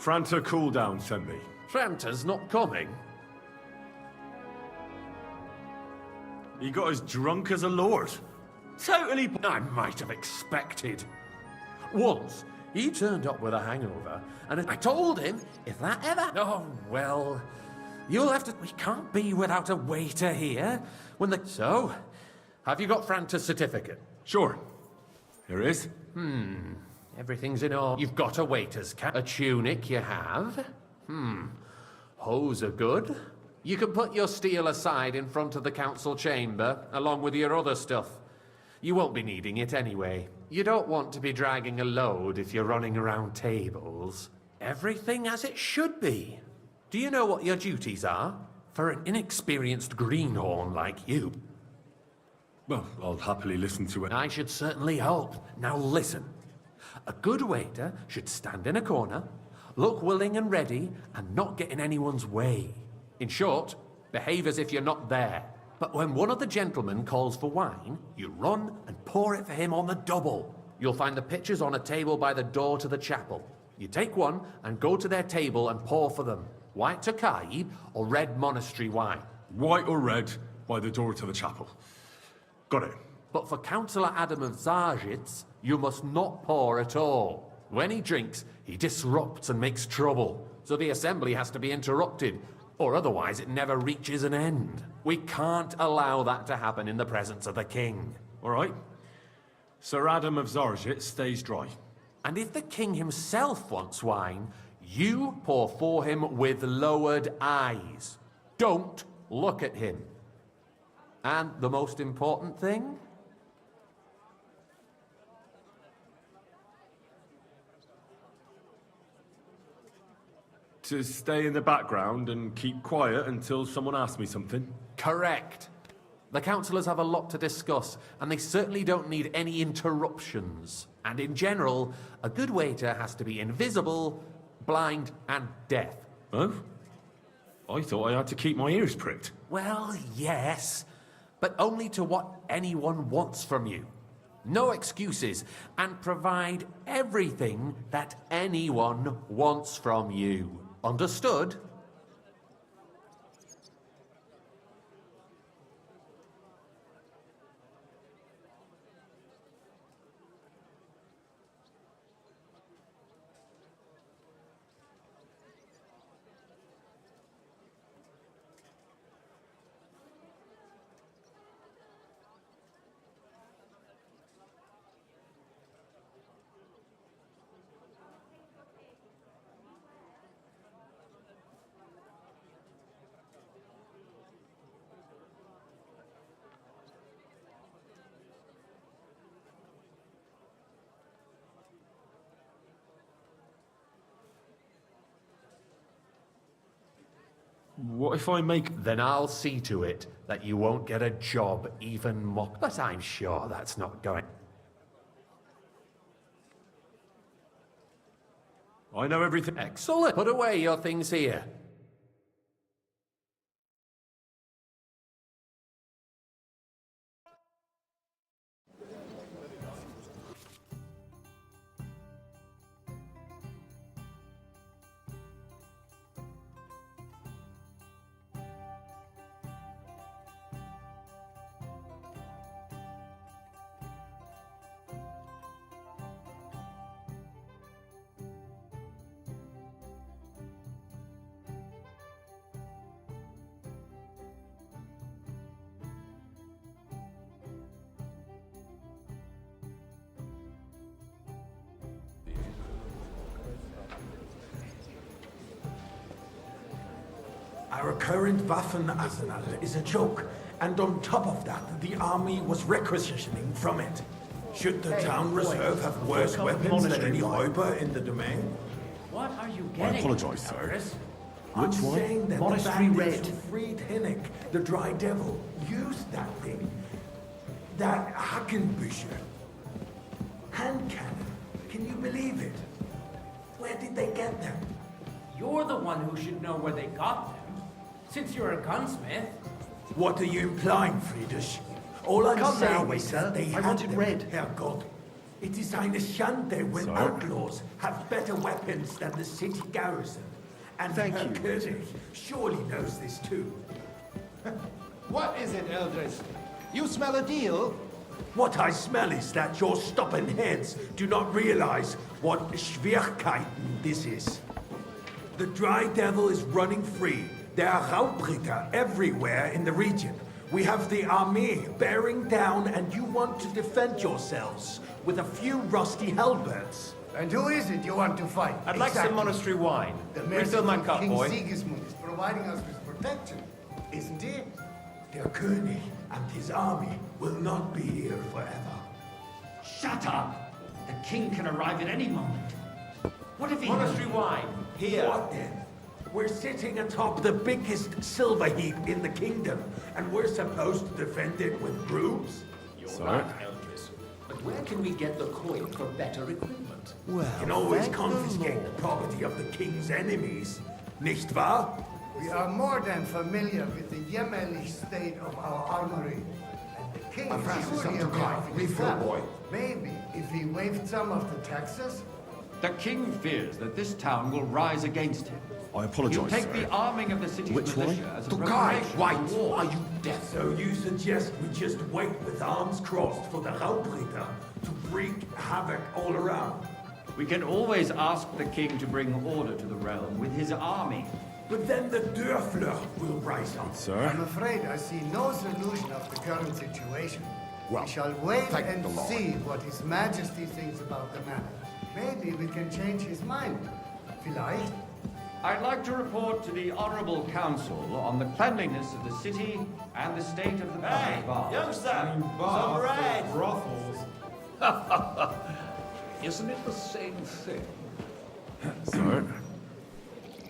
Franta, cool down, Sembi. Franta's not coming. He got as drunk as a lord. Totally. I might have expected. Once, he turned up with a hangover, and I told him if that ever. Oh, well. You'll have to. We can't be without a waiter here. When the. So, have you got Franta's certificate? Sure. Here it is. Everything's in order. You've got a waiter's cap. A tunic you have. Hose are good. You can put your steel aside in front of the council chamber, along with your other stuff. You won't be needing it anyway. You don't want to be dragging a load if you're running around tables. Everything as it should be. Do you know what your duties are? For an inexperienced greenhorn like you. Well, I'll happily listen to it. I should certainly hope. Now listen. A good waiter should stand in a corner, look willing and ready, and not get in anyone's way. In short, behave as if you're not there. But when one of the gentlemen calls for wine, you run and pour it for him on the double. You'll find the pitchers on a table by the door to the chapel. You take one and go to their table and pour for them. White Tokai or red monastery wine. White or red by the door to the chapel. Got it. But for Councillor Adam of Zarzhitz, you must not pour at all. When he drinks, he disrupts and makes trouble. So the assembly has to be interrupted, or otherwise it never reaches an end. We can't allow that to happen in the presence of the king. All right. Sir Adam of Zarzhitz stays dry. And if the king himself wants wine, you pour for him with lowered eyes. Don't look at him. And the most important thing? To stay in the background and keep quiet until someone asks me something? Correct. The councillors have a lot to discuss, and they certainly don't need any interruptions. And in general, a good waiter has to be invisible, blind, and deaf. Oh? I thought I had to keep my ears pricked. Well, yes, but only to what anyone wants from you. No excuses, and provide everything that anyone wants from you. Understood? What if I make... Then I'll see to it that you won't get a job even mocked. But I'm sure that's not going... I know everything. Excellent. Put away your things here. Our current Waffen arsenal is a joke, and on top of that, the army was requisitioning from it. Should the town reserve have worse weapons than any Räuber in the domain? What are you I getting? apologize, sir. Harris? Which I'm one? saying that Monastery the bandits Red. who freed Hinnik, the Dry Devil, used that thing. That Hackenbücher. Hand cannon. Can you believe it? Where did they get them? You're the one who should know where they got them. Since you're a gunsmith. What are you implying, Friedrich? All I'm Come saying now, is waiter. that they I had wanted them, red. Herrgott. It is eine Schande when Sir? outlaws have better weapons than the city garrison. And Herr König surely knows this too. What is it, Eldris? You smell a deal? What I smell is that your stubborn heads do not realize what Schwierigkeiten this is. The Dry Devil is running free. There are Raubritter everywhere in the region. We have the army bearing down, and you want to defend yourselves with a few rusty halberds. And who is it you want to fight? I'd like some monastery wine. The Refill my cup, King boy. Sigismund is providing us with protection, isn't he? Der König and his army will not be here forever. Shut up! The king can arrive at any moment. What if he... Monastery wine. Here. What then? We're sitting atop the biggest silver heap in the kingdom, and we're supposed to defend it with brooms? You're right, Eldris. But where can we get the coin for better equipment? We can always confiscate the property of the king's enemies, nicht wahr? We are more than familiar with the jämmerlich state of our armory. And the king is surely alive in his lap. Maybe if he waived some of the taxes? The king fears that this town will rise against him. I apologize, He'll take sir. the arming of the city's Which way? militia as a Guy, preparation White, for war. are you deaf? So you suggest we just wait with arms crossed for the Raubritter to wreak havoc all around? We can always ask the king to bring order to the realm with his army. But then the Dörfler will rise up. I'm afraid I see no solution of the current situation. Well, we shall wait thank and the Lord. see what His Majesty thinks about the matter. Maybe we can change his mind. Vielleicht? I'd like to report to the Honorable Council on the cleanliness of the city and the state of the public baths. youngster, some bread. Brothels. Isn't it the same thing? Sir?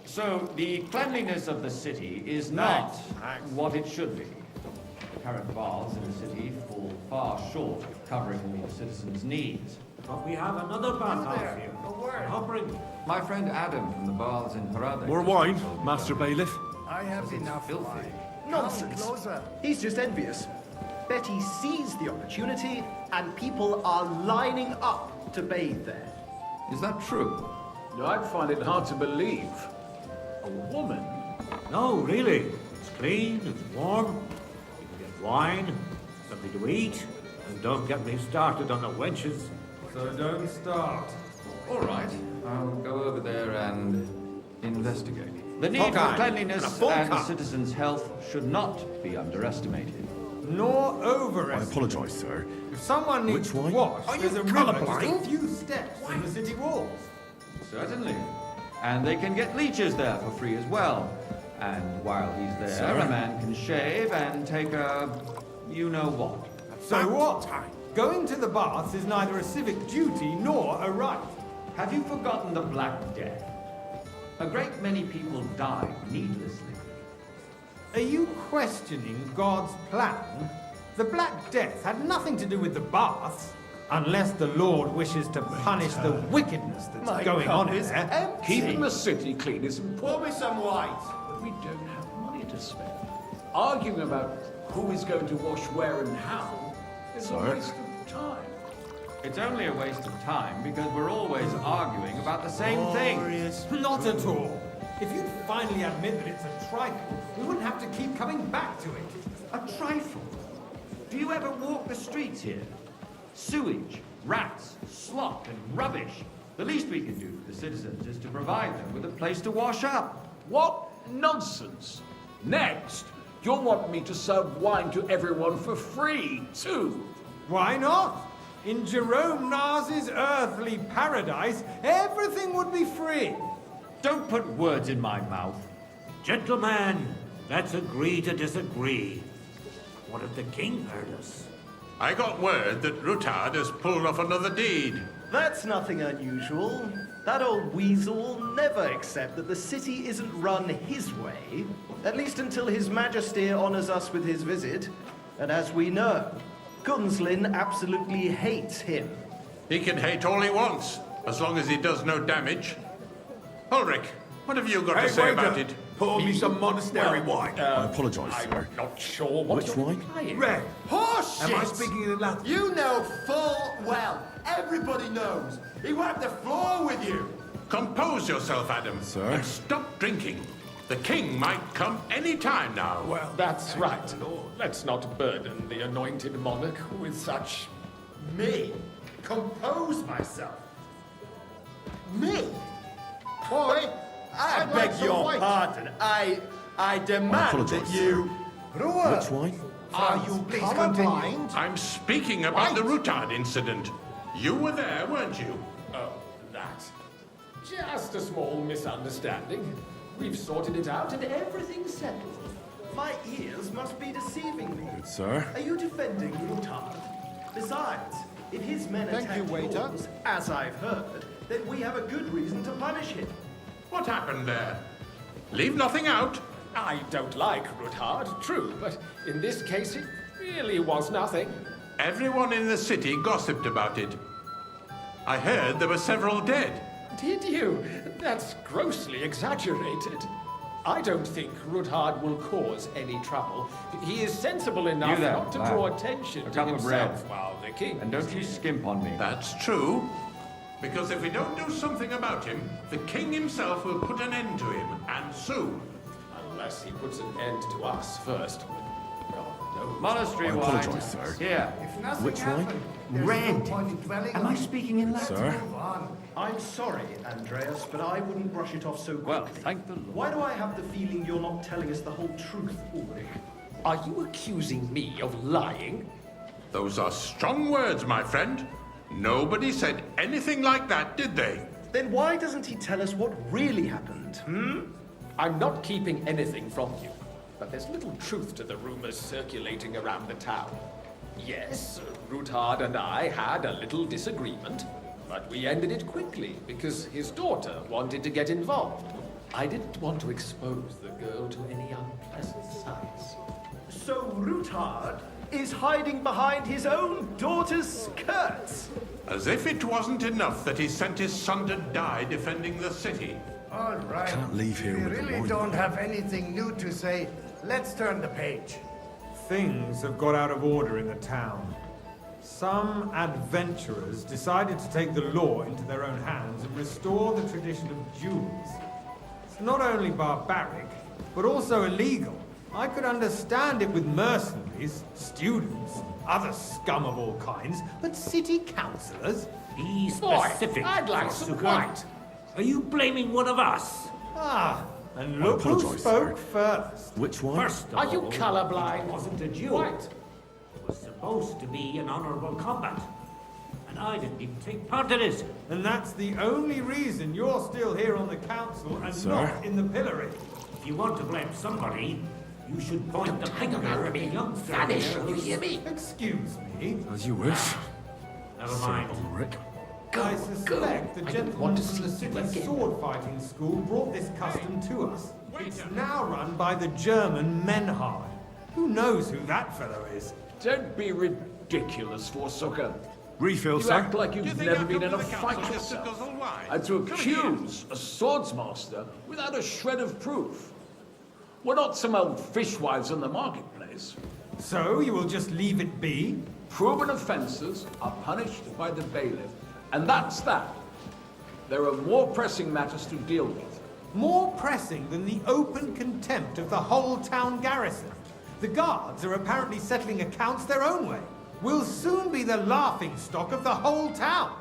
So, the cleanliness of the city is not what it should be. The current baths in the city fall far short of covering all the citizens' needs. But we have another bathhouse here. I'll bring it. My friend Adam from the baths in Parade. More wine, Master Bailiff? I have enough wine. Nonsense. Come closer. He's just envious. Betty sees the opportunity, and people are lining up to bathe there. Is that true? I find it hard to believe. A woman? No, really. It's clean, it's warm. You can get wine, something to eat, and don't get me started on the wenches. So don't start. All right. I'll go over there and investigate. The need for Hawkeye, cleanliness and a full and the cup. citizens' health should not be underestimated. Nor I overestimated. apologize, sir. If someone needs Which to way? wash, Are there's you a river just a colourblind? few steps from the city walls. Certainly. And they can get leeches there for free as well. And while he's there, Sir? a man can shave and take a you-know-what. So what? Going to the baths is neither a civic duty nor a right. Have you forgotten the Black Death? A great many people died needlessly. Are you questioning God's plan? The Black Death had nothing to do with the baths, unless the Lord wishes to punish the wickedness that's going on in there. Keeping the city clean is important. Pour me some white. But we don't have money to spend. Arguing about who is going to wash where and how is a waste of time. It's only a waste of time because we're always arguing about the same thing. Not at all. If you'd finally admit that it's a trifle, we wouldn't have to keep coming back to it. A trifle? Do you ever walk the streets here? Sewage, rats, slop, and rubbish. The least we can do for the citizens is to provide them with a place to wash up. What nonsense! Next, you'll want me to serve wine to everyone for free, too. Why not? In Jerome Nas's earthly paradise, everything would be free. Don't put words in my mouth. Gentlemen, let's agree to disagree. What if the king heard us? I got word that Rutard has pulled off another deed. That's nothing unusual. That old weasel will never accept that the city isn't run his way, at least until His Majesty honors us with his visit. And as we know, Gunslin absolutely hates him. He can hate all he wants, as long as he does no damage. Ulrich, what have you got to say about it? Pour me some monastery wine. I apologise, sir. I'm not sure what Which you're wine? implying. Red. Horse Am I shit! speaking in Latin? You know full well. Everybody knows. He wiped the floor with you. Compose yourself, Adam. Sir? And stop drinking. The king might come any time now. Well, that's right. Let's not burden the anointed monarch with such... Me? Compose myself? Me? Boy, I beg your pardon. I demand that you... Brewer! Which wine? Are you colorblind? I'm speaking about the Rutard incident. You were there, weren't you? Oh, that. Just a small misunderstanding. We've sorted it out and everything's settled. My ears must be deceiving me. Good, sir. Are you defending Rutard? Besides, if his men attacked yours, as I've heard, then we have a good reason to punish him. What happened there? Leave nothing out. I don't like Rutard, true, but in this case it really was nothing. Everyone in the city gossiped about it. I heard there were several dead. Did you? That's grossly exaggerated. I don't think Rutard will cause any trouble. He is sensible enough You there, not to lad. draw attention A to cup of bread. himself while the king... And don't you skimp on me. That's true. Because if we don't do something about him, the king himself will put an end to him, and soon. Unless he puts an end to us first. God knows. Monastery I wine. apologise, sir. Here. If nothing Which wine? happened, there's Red. no point in dwelling Am on I speaking in Latin? Sir? Move on. I'm sorry, Andreas, but I wouldn't brush it off so quickly. Well, thank the Lord. Why do I have the feeling you're not telling us the whole truth, Ulrich? Are you accusing me of lying? Those are strong words, my friend. Nobody said anything like that, did they? Then why doesn't he tell us what really happened, I'm not keeping anything from you, but there's little truth to the rumors circulating around the town. Yes, Rutard and I had a little disagreement, but we ended it quickly because his daughter wanted to get involved. I didn't want to expose the girl to any unpleasant sights. So Rutard is hiding behind his own daughter's skirts? As if it wasn't enough that he sent his son to die defending the city. All right. Can't leave here We with the really wine. don't have anything new to say. Let's turn the page. Things have got out of order in the town. Some adventurers decided to take the law into their own hands and restore the tradition of duels. It's not only barbaric, but also illegal. I could understand it with mercenaries, students, other scum of all kinds, but city councillors? Be Boy, specific. I'd like some Forsuka. white. Are you blaming one of us? Ah, and I look who apologise, spoke first. Which wine? First of Are you all, colorblind? It wasn't a duel. White. It was supposed to be an honorable combat. And I didn't even take part in it. And that's the only reason you're still here on the council and Sir? not in the pillory. If you want to blame somebody, you should point the finger at the youngster Vanish, there you who's- hear me? Excuse me. As you wish. Never Sir mind. Ulrich. I suspect the I don't gentleman want to from the see you city again. sword fighting school brought this custom to us. It's now run by the German Menhard. Who knows who that fellow is? Don't be ridiculous, Forsuka. Refill, You sir. act like Do you you've think never I've been come in to a the fight council just to yourself. guzzle wine? And to Come here. accuse a swordsmaster without a shred of proof. We're not some old fishwives in the marketplace. So you will just leave it be? Proven offences are punished by the bailiff, and that's that. There are more pressing matters to deal with. More pressing than the open contempt of the whole town garrison. The guards are apparently settling accounts their own way. We'll soon be the laughingstock of the whole town.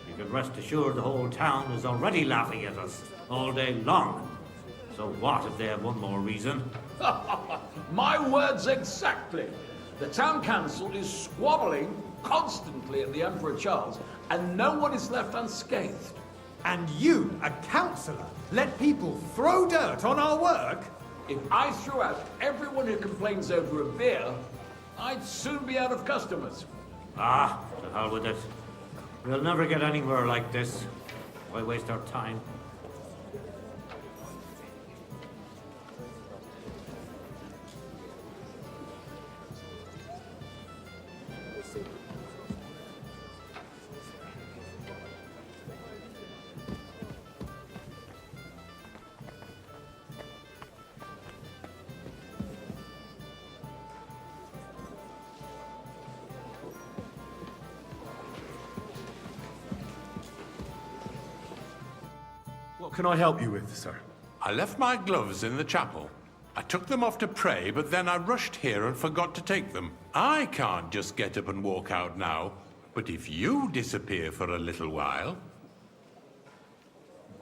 You can rest assured the whole town is already laughing at us all day long. So what if they have one more reason? My words exactly. The town council is squabbling constantly at the Emperor Charles, and no one is left unscathed. And you, a councillor, let people throw dirt on our work? If I threw out everyone who complains over a beer, I'd soon be out of customers. Ah, to hell with it. We'll never get anywhere like this. Why waste our time? can I help you with, sir? I left my gloves in the chapel. I took them off to pray, but then I rushed here and forgot to take them. I can't just get up and walk out now, but if you disappear for a little while...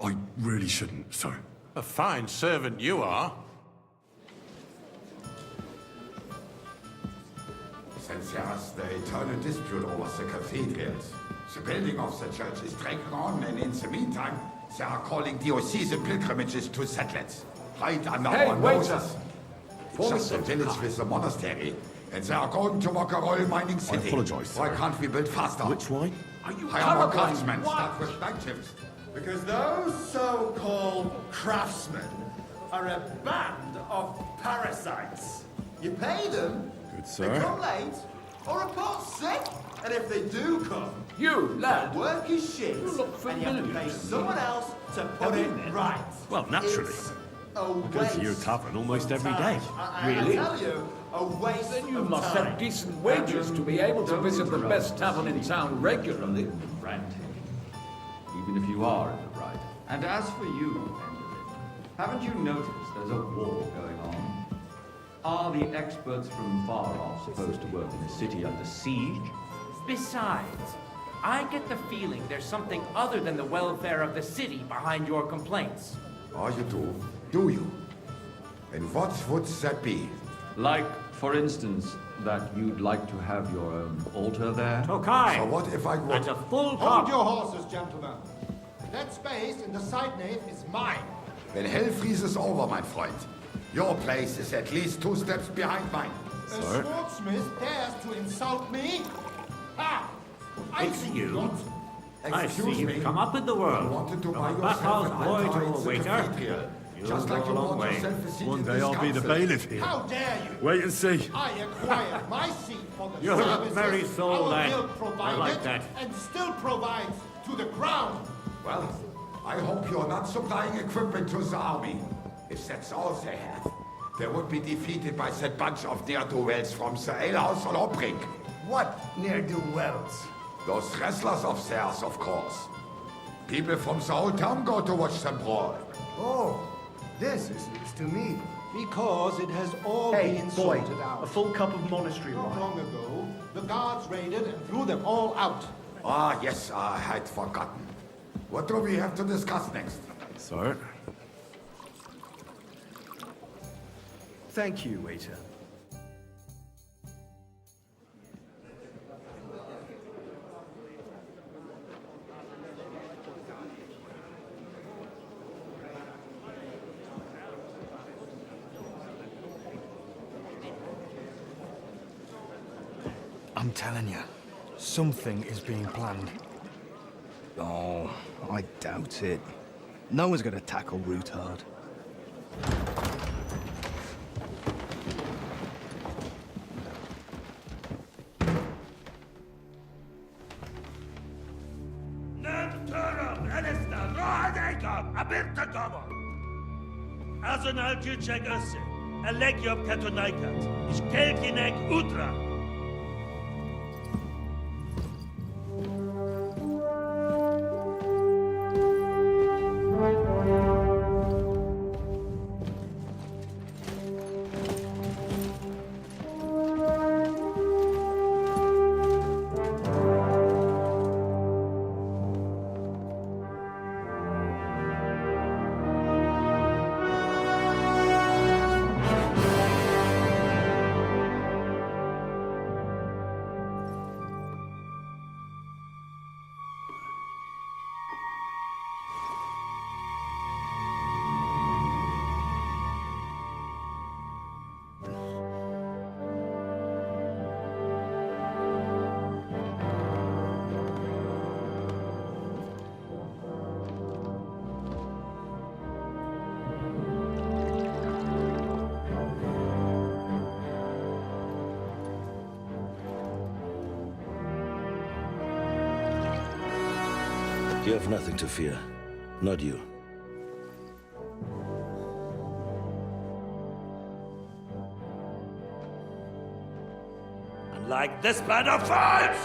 I really shouldn't, sir. A fine servant you are. Since there's the eternal dispute over the cathedrals, the building of the church is dragging on, and in the meantime, they are calling diocesan pilgrimages to settlers. Right under our noses. It's just a village with a monastery, and they are going to make a royal mining city. I apologize, Why sir. can't we build faster? Which why? Hire more craftsmen, start with night shifts. Because those so-called craftsmen are a band of parasites. You pay them, Good, they sir. come late, or report sick, and if they do come, You, lad. the work is shit, You look and you have to familiar pay to me. someone else to put it right. Well, naturally. It's a I go to your waste tavern almost of every day. time. Really? I tell you, a waste Then you of must time. have decent wages to be able to visit the best tavern in town regularly. Frantic. Even if you are in the right. And as for you, Enderlin, haven't you noticed there's a war going on? Are the experts from far off supposed to work in a city under siege? Besides, I get the feeling there's something other than the welfare of the city behind your complaints. Oh, you do? Do you? And what would that be? Like, for instance, that you'd like to have your own altar there? Tokai! So what if I would? And a full Hold cup! your horses, gentlemen. That space in the side nave is mine. Then hell freezes over, my friend. Your place is at least 2 steps behind mine. A swordsmith dares to insult me? Ha! I It's see you. not. I Excuse see you me. come up in the world. You wanted to From buy a yourself bathhouse an boy altar to in a the waiter. cathedral. You'll Just like go you a long want way. yourself a seat One in day this I'll be the council. bailiff here. How dare you? Wait and see. I acquired my seat for the You're a services merry soul, our lad. guild I provided like that. and still provides to the crown. Well, I hope you're not supplying equipment to the army. If that's all they have, they would be defeated by that bunch of ne'er-do-wells from the alehouse on Obrink. What ne'er-do-wells? Those wrestlers of theirs, of course. People from the whole town go to watch them brawl. Oh, this is news to me. Because it has all Hey, been boy, sorted out. a full cup of monastery Not wine. long ago, the guards raided and threw them all out. Ah, yes, I had forgotten. What do we have to discuss next? Sir? Thank you, waiter. I'm telling you, something is being planned. Oh, I doubt it. No one's gonna tackle Rootard. Azon Algyucsek össze, a legjobb katonáikat, és kelkinek útra! You have nothing to fear. Not you. Like this band of fights!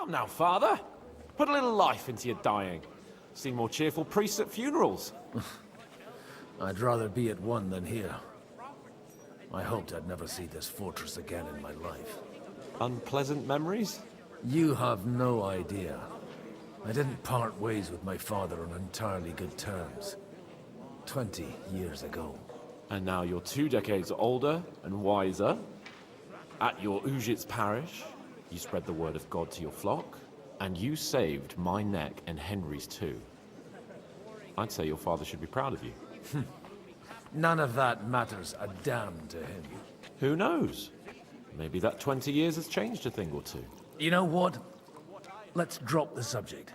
Come now, Father. Put a little life into your dying. Seen more cheerful priests at funerals. I'd rather be at one than here. I hoped I'd never see this fortress again in my life. Unpleasant memories? You have no idea. I didn't part ways with my father on entirely good terms. 20 years ago. And now you're 2 decades older and wiser. At your Ujitz parish, you spread the word of God to your flock, and you saved my neck and Henry's too. I'd say your father should be proud of you. None of that matters a damn to him. Who knows? Maybe that 20 years has changed a thing or two. You know what? Let's drop the subject.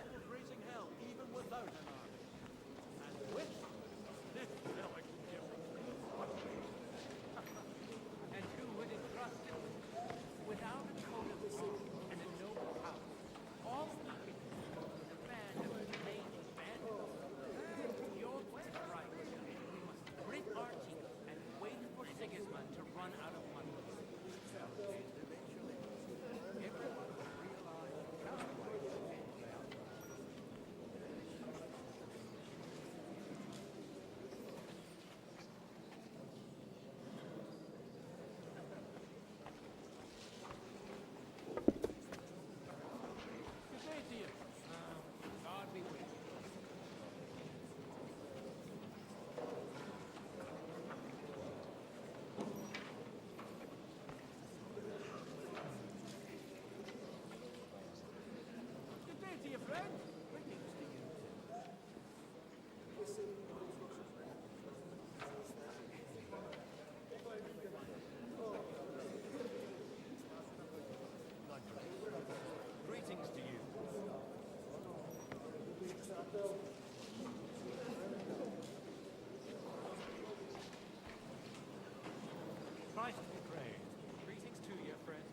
Christ be praised. Greetings to you, friend.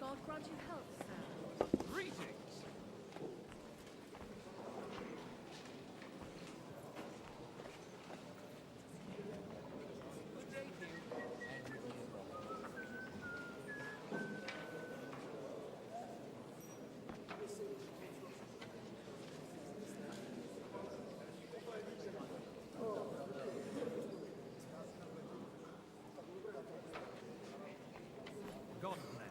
God grant you health, sir. Greetings. God bless.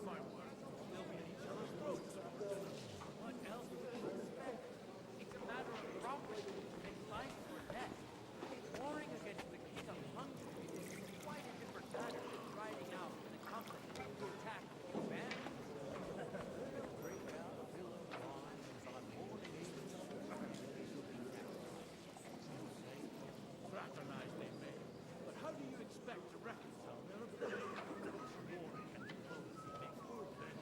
What else would you expect? It's a matter of property and life or death. Warring against the king of Hungary is quite a different matter than riding out with a company to attack the band. Fraternize they may, but how do you expect to reconcile their ability? Warring and diplomacy make poor men.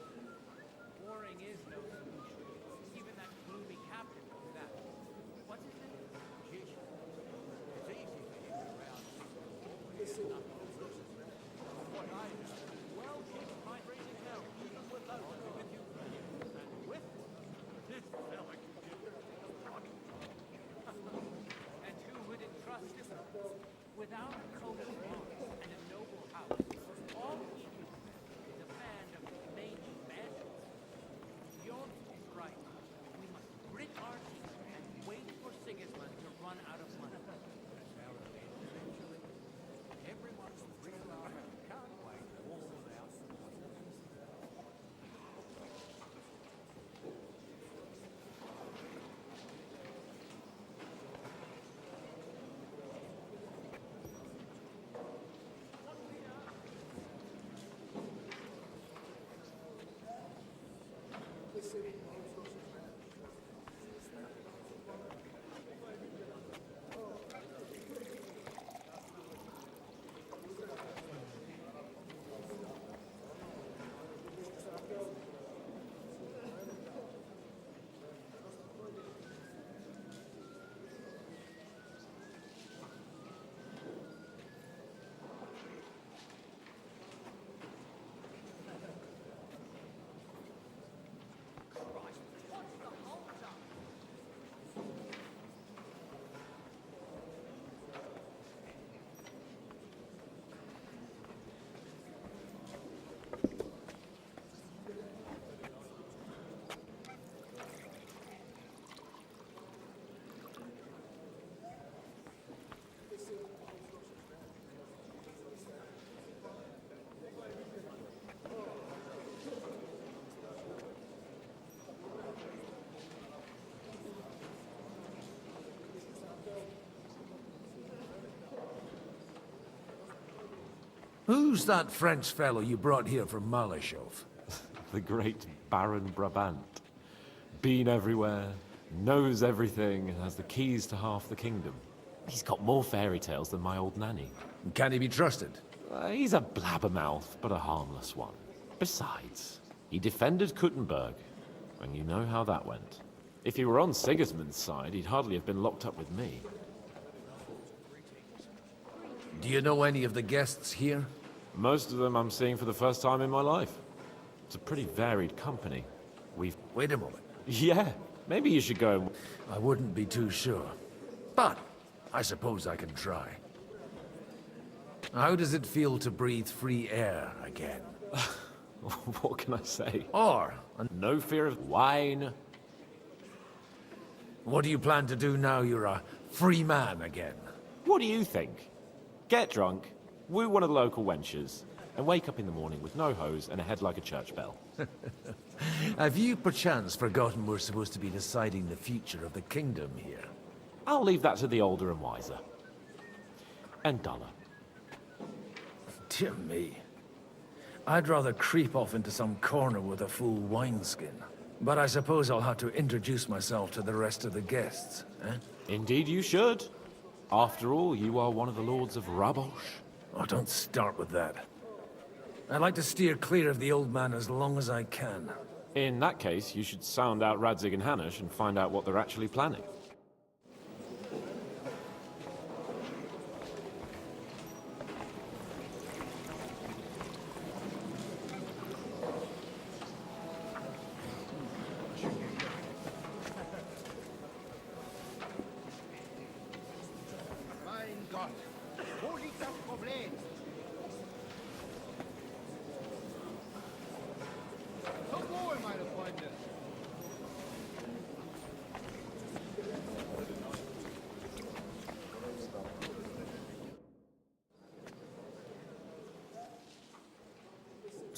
Warring is no solution. Even that gloomy captain knows that. What's his name? Jish. It's easy for him to rouse people. What I know, well, kings might raise a hell even without living with Ukraine. And with this fella can do and who would entrust him? Without a coat of arms and a noble house, all he can do is a band of mangy bandits. Bjorn is right. We must grit our teeth and wait for Sigismund to run out of money. Eventually, everyone will realize you can't wait all without. Who's that French fellow you brought here from Malashov? The great Baron Brabant. Been everywhere, knows everything, and has the keys to half the kingdom. He's got more fairy tales than my old nanny. Can he be trusted? He's a blabbermouth, but a harmless one. Besides, he defended Kuttenberg, and you know how that went. If he were on Sigismund's side, he'd hardly have been locked up with me. Do you know any of the guests here? Most of them I'm seeing for the first time in my life. It's a pretty varied company. We've... Wait a moment. Yeah, maybe you should go... I wouldn't be too sure. But I suppose I can try. How does it feel to breathe free air again? What can I say? Or... No fear of wine. What do you plan to do now you're a free man again? What do you think? Get drunk, woo one of the local wenches, and wake up in the morning with no hose and a head like a church bell. Have you perchance forgotten we're supposed to be deciding the future of the kingdom here? I'll leave that to the older and wiser. And duller. Dear me. I'd rather creep off into some corner with a full wineskin. But I suppose I'll have to introduce myself to the rest of the guests, eh? Indeed you should. After all, you are one of the lords of Rabosh. Oh, don't start with that. I'd like to steer clear of the old man as long as I can. In that case, you should sound out Radzig and Hanush and find out what they're actually planning.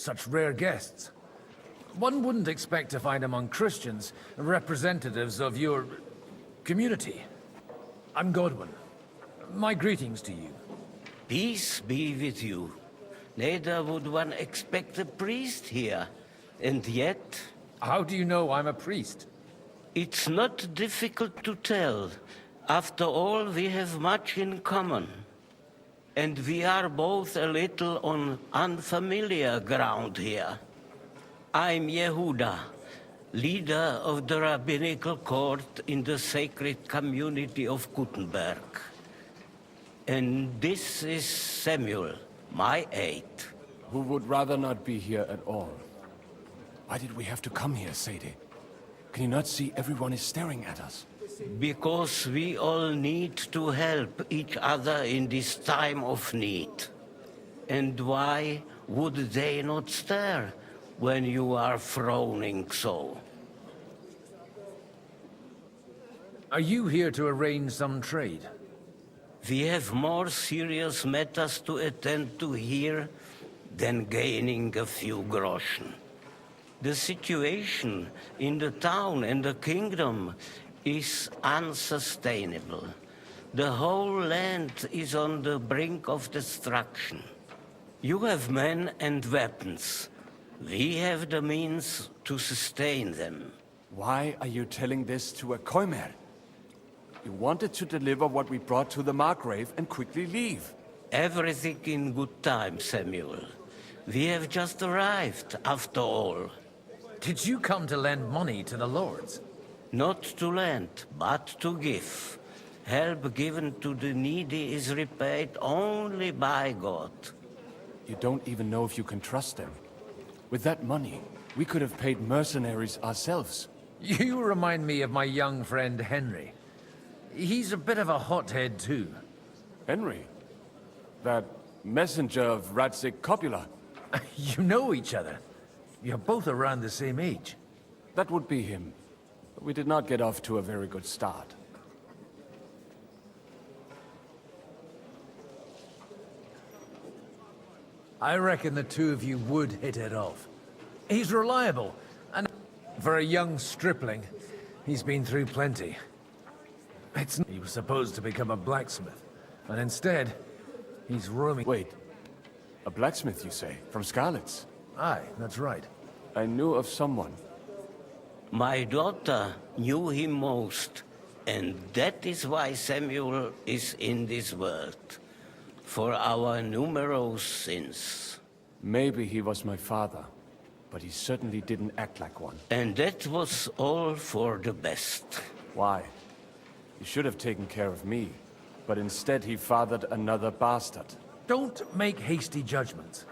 such rare guests. One wouldn't expect to find among Christians representatives of your community. I'm Godwin. My greetings to you. Peace be with you. Neither would one expect a priest here. And yet... How do you know I'm a priest? It's not difficult to tell. After all, we have much in common. And we are both a little on unfamiliar ground here. I'm Yehuda, leader of the rabbinical court in the sacred community of Gutenberg. And this is Samuel, my aide. Who would rather not be here at all. Why did we have to come here, Sadie? Can you not see everyone is staring at us? Because we all need to help each other in this time of need. And why would they not stare when you are frowning so? Are you here to arrange some trade? We have more serious matters to attend to here than gaining a few groschen. The situation in the town and the kingdom is unsustainable. The whole land is on the brink of destruction. You have men and weapons. We have the means to sustain them. Why are you telling this to a Koimer? You wanted to deliver what we brought to the Margrave and quickly leave. Everything in good time, Samuel. We have just arrived, after all. Did you come to lend money to the lords? Not to lend, but to give. Help given to the needy is repaid only by God. You don't even know if you can trust them. With that money, we could have paid mercenaries ourselves. You remind me of my young friend Henry. He's a bit of a hothead too. Henry? That messenger of Radzik Copula? You know each other. You're both around the same age. That would be him. But we did not get off to a very good start. I reckon the two of you would hit it off. He's reliable, and for a young stripling, he's been through plenty. He was supposed to become a blacksmith, and instead, he's roaming... Wait, a blacksmith, you say? From Skalitz? Aye, that's right. I knew of someone. My daughter knew him most, and that is why Samuel is in this world. For our numerous sins. Maybe he was my father, but he certainly didn't act like one. And that was all for the best. Why? He should have taken care of me, but instead he fathered another bastard. Don't make hasty judgments.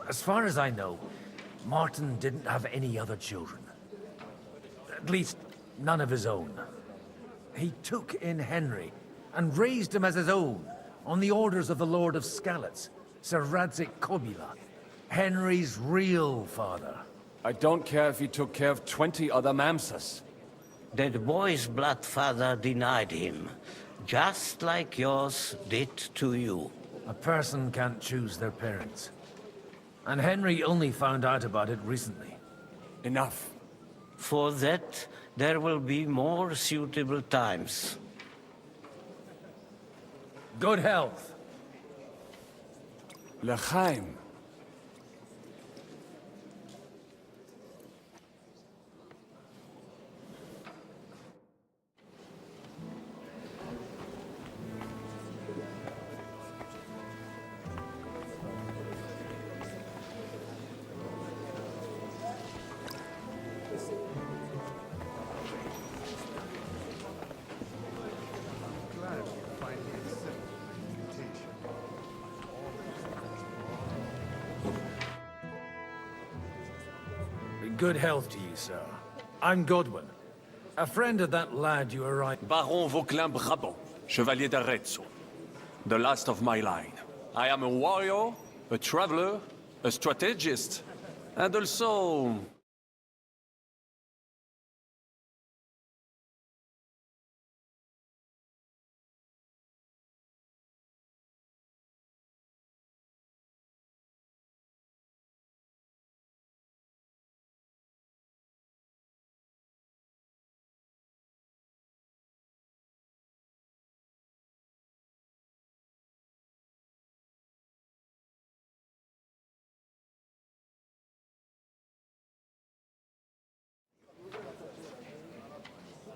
As far as I know, Martin didn't have any other children. At least, none of his own. He took in Henry, and raised him as his own, on the orders of the Lord of Skalitz, Sir Radzik Kobula, Henry's real father. I don't care if he took care of 20 other Mamsas. That boy's blood father denied him, just like yours did to you. A person can't choose their parents. And Henry only found out about it recently. Enough. For that, there will be more suitable times. Good health. L'chaim. Good health to you, sir. I'm Godwin. A friend of that lad you arrived... Baron Vauclin Brabant, Chevalier d'Arezzo. The last of my line. I am a warrior, a traveler, a strategist, and also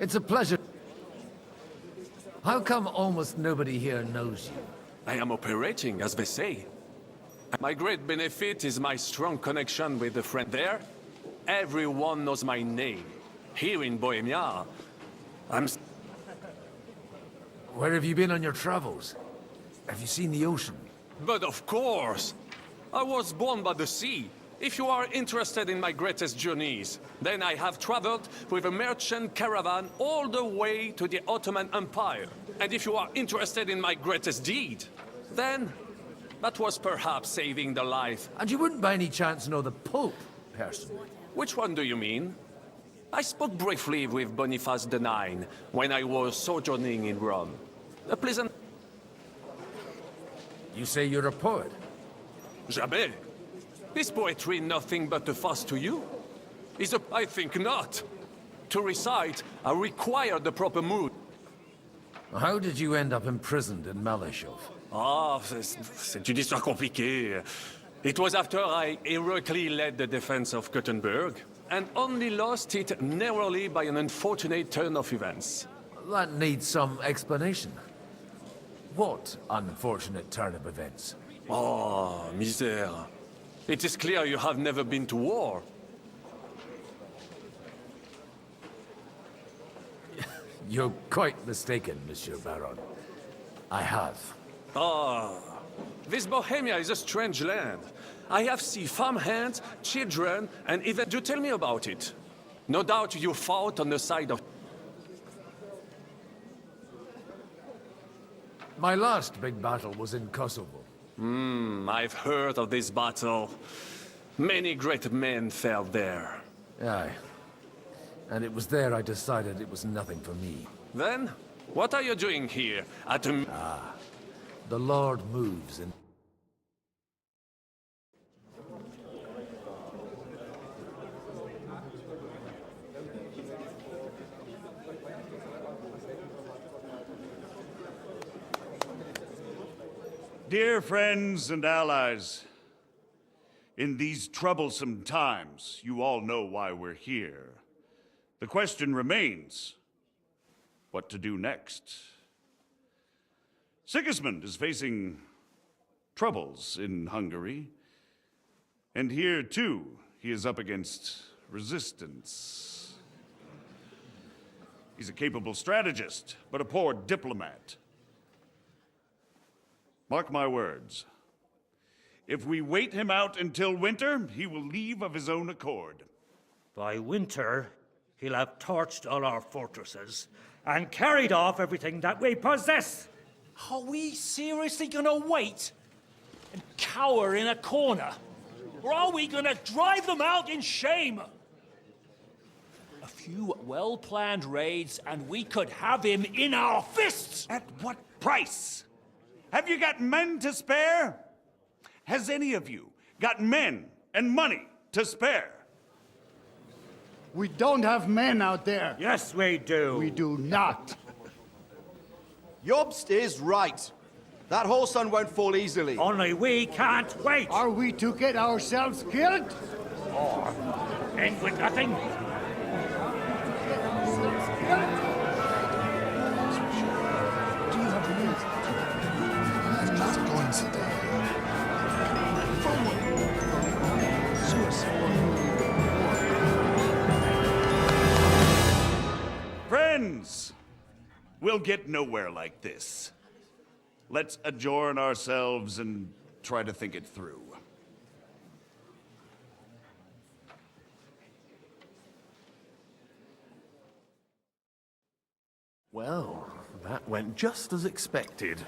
It's a pleasure. How come almost nobody here knows you? I am operating, as they say. My great benefit is my strong connection with the friend there. Everyone knows my name. Here in Bohemia, Where have you been on your travels? Have you seen the ocean? But of course! I was born by the sea. If you are interested in my greatest journeys, then I have traveled with a merchant caravan all the way to the Ottoman Empire. And if you are interested in my greatest deed, then that was perhaps saving the life. And you wouldn't by any chance know the Pope, personally? Which one do you mean? I spoke briefly with Boniface IX when I was sojourning in Rome. A pleasant... You say you're a poet? Jamais. Is poetry nothing but a fuss to you? I think not. To recite, I require the proper mood. How did you end up imprisoned in Malashov? Ah, c'est une histoire compliquée. It was after I heroically led the defense of Gothenburg, and only lost it narrowly by an unfortunate turn of events. That needs some explanation. What unfortunate turn of events? Oh, misère. It is clear you have never been to war. You're quite mistaken, Monsieur Baron. I have. Ah, this Bohemia is a strange land. I have seen farmhands, children, and even... Do tell me about it. No doubt you fought on the side of... My last big battle was in Kosovo. I've heard of this battle. Many great men fell there. Aye. And it was there I decided it was nothing for me. Then, what are you doing here at a... The Lord moves in... Dear friends and allies, in these troublesome times, you all know why we're here. The question remains, what to do next? Sigismund is facing troubles in Hungary, and here, too, he is up against resistance. He's a capable strategist, but a poor diplomat. Mark my words. If we wait him out until winter, he will leave of his own accord. By winter, he'll have torched all our fortresses and carried off everything that we possess. Are we seriously gonna wait and cower in a corner? Or are we gonna drive them out in shame? A few well-planned raids and we could have him in our fists! At what price? Have you got men to spare? Has any of you got men and money to spare? We don't have men out there. Yes, we do. We do not. Jobst is right. That horse son won't fall easily. Only we can't wait. Are we to get ourselves killed? Or end with nothing? Friends, we'll get nowhere like this. Let's adjourn ourselves and try to think it through. Well, that went just as expected.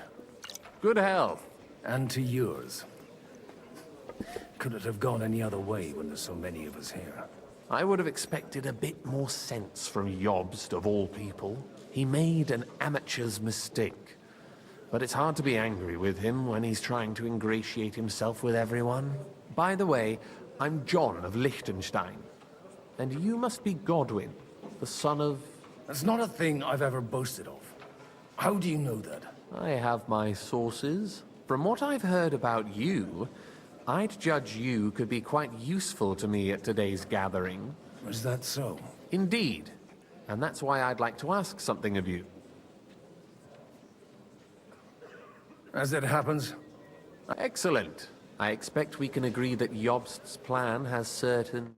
Good health. And to yours. Could it have gone any other way when there's so many of us here? I would have expected a bit more sense from Jobst, of all people. He made an amateur's mistake. But it's hard to be angry with him when he's trying to ingratiate himself with everyone. By the way, I'm John of Liechtenstein. And you must be Godwin, the son of... That's not a thing I've ever boasted of. How do you know that? I have my sources. From what I've heard about you, I'd judge you could be quite useful to me at today's gathering. Was that so? Indeed. And that's why I'd like to ask something of you. As it happens. Excellent. I expect we can agree that Jobst's plan has certain...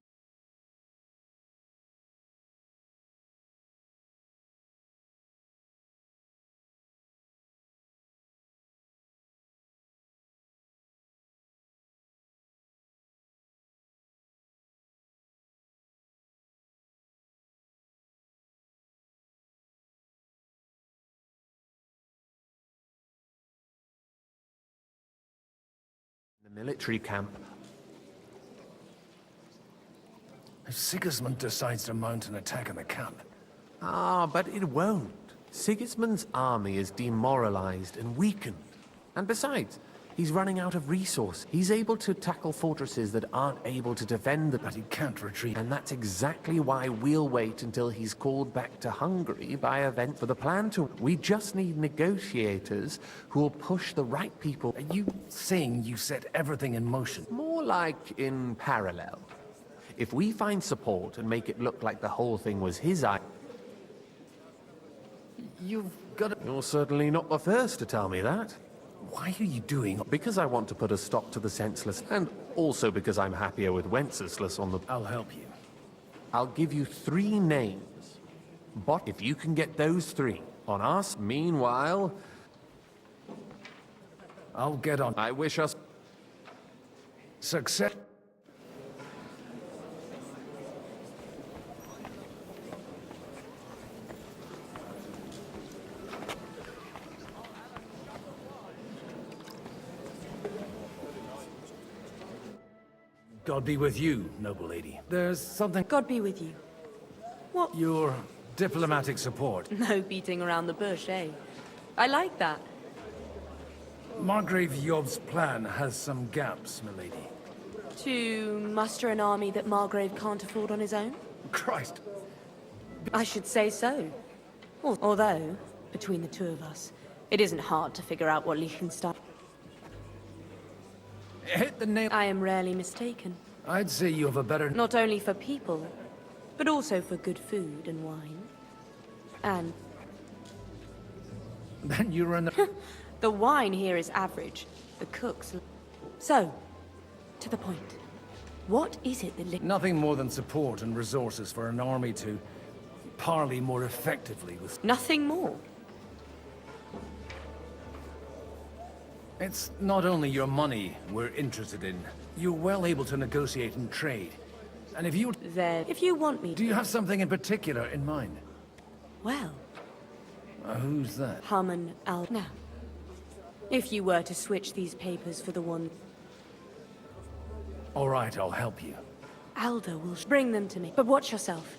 the military camp. If Sigismund decides to mount an attack on the camp... Ah, but it won't. Sigismund's army is demoralized and weakened. And besides, he's running out of resource. He's able to tackle fortresses that aren't able to defend them. But he can't retreat. And that's exactly why we'll wait until he's called back to Hungary by event for the plan to... We just need negotiators who will push the right people. Are you saying you set everything in motion? More like in parallel. If we find support and make it look like the whole thing was his idea... You've got to... You're certainly not the first to tell me that. Why are you doing... Because I want to put a stop to the senseless, and also because I'm happier with Wenceslas on the... I'll help you. I'll give you 3 names. But if you can get those 3 on us, meanwhile... I'll get on. I wish us... Success. God be with you, noble lady. There's something... God be with you. What? Your diplomatic support. No beating around the bush, eh? I like that. Margrave Job's plan has some gaps, milady. To muster an army that Margrave can't afford on his own? Christ. I should say so. Although, between the two of us, it isn't hard to figure out what Liechtenstein... Hit the nail. I am rarely mistaken. I'd say you have a better... Not only for people, but also for good food and wine. And... Then you run the... The wine here is average. The cooks... So, to the point. What is it that... Nothing more than support and resources for an army to parley more effectively with... Nothing more? It's not only your money we're interested in. You're well able to negotiate and trade. And if you... Then, if you want me... Do you have something in particular in mind? Well... Who's that? Haman Al... Now, if you were to switch these papers for the one... All right, I'll help you. Alda will bring them to me. But watch yourself.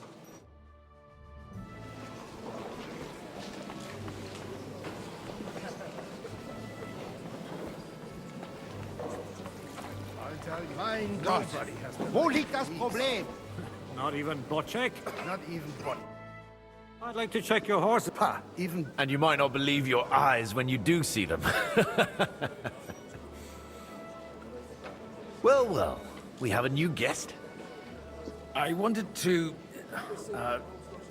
Mein Gott, wo liegt das Problem? Not even Bocek? Not even Bocek. I'd like to check your horse. Pa, even... And you might not believe your eyes when you do see them. Well, well, we have a new guest. I wanted to...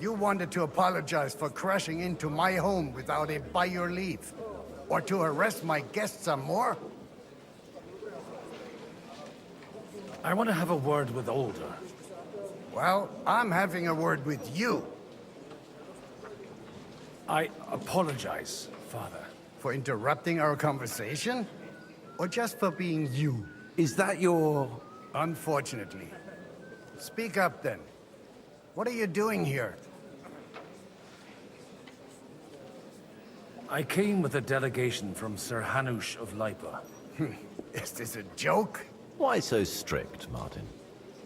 You wanted to apologize for crashing into my home without it by your leave. Or to arrest my guests some more? I want to have a word with Older. Well, I'm having a word with you. I apologize, Father. For interrupting our conversation? Or just for being you? Is that your... Unfortunately. Speak up, then. What are you doing here? I came with a delegation from Sir Hanush of Lipa. Is this a joke? Why so strict, Martin?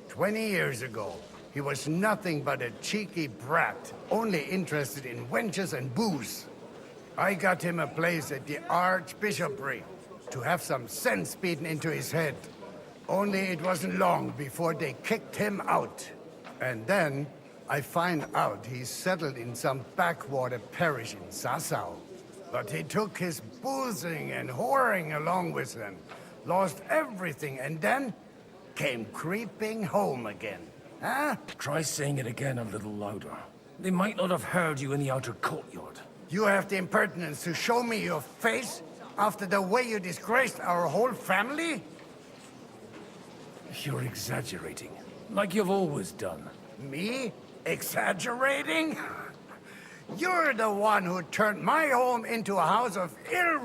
20 years ago, he was nothing but a cheeky brat, only interested in wenches and booze. I got him a place at the Archbishopric to have some sense beaten into his head. Only it wasn't long before they kicked him out. And then I find out he's settled in some backwater parish in Sassau. But he took his boozing and whoring along with him, lost everything, and then came creeping home again. Huh? Try saying it again a little louder. They might not have heard you in the outer courtyard. You have the impertinence to show me your face after the way you disgraced our whole family? You're exaggerating, like you've always done. Me? Exaggerating? You're the one who turned my home into a house of ill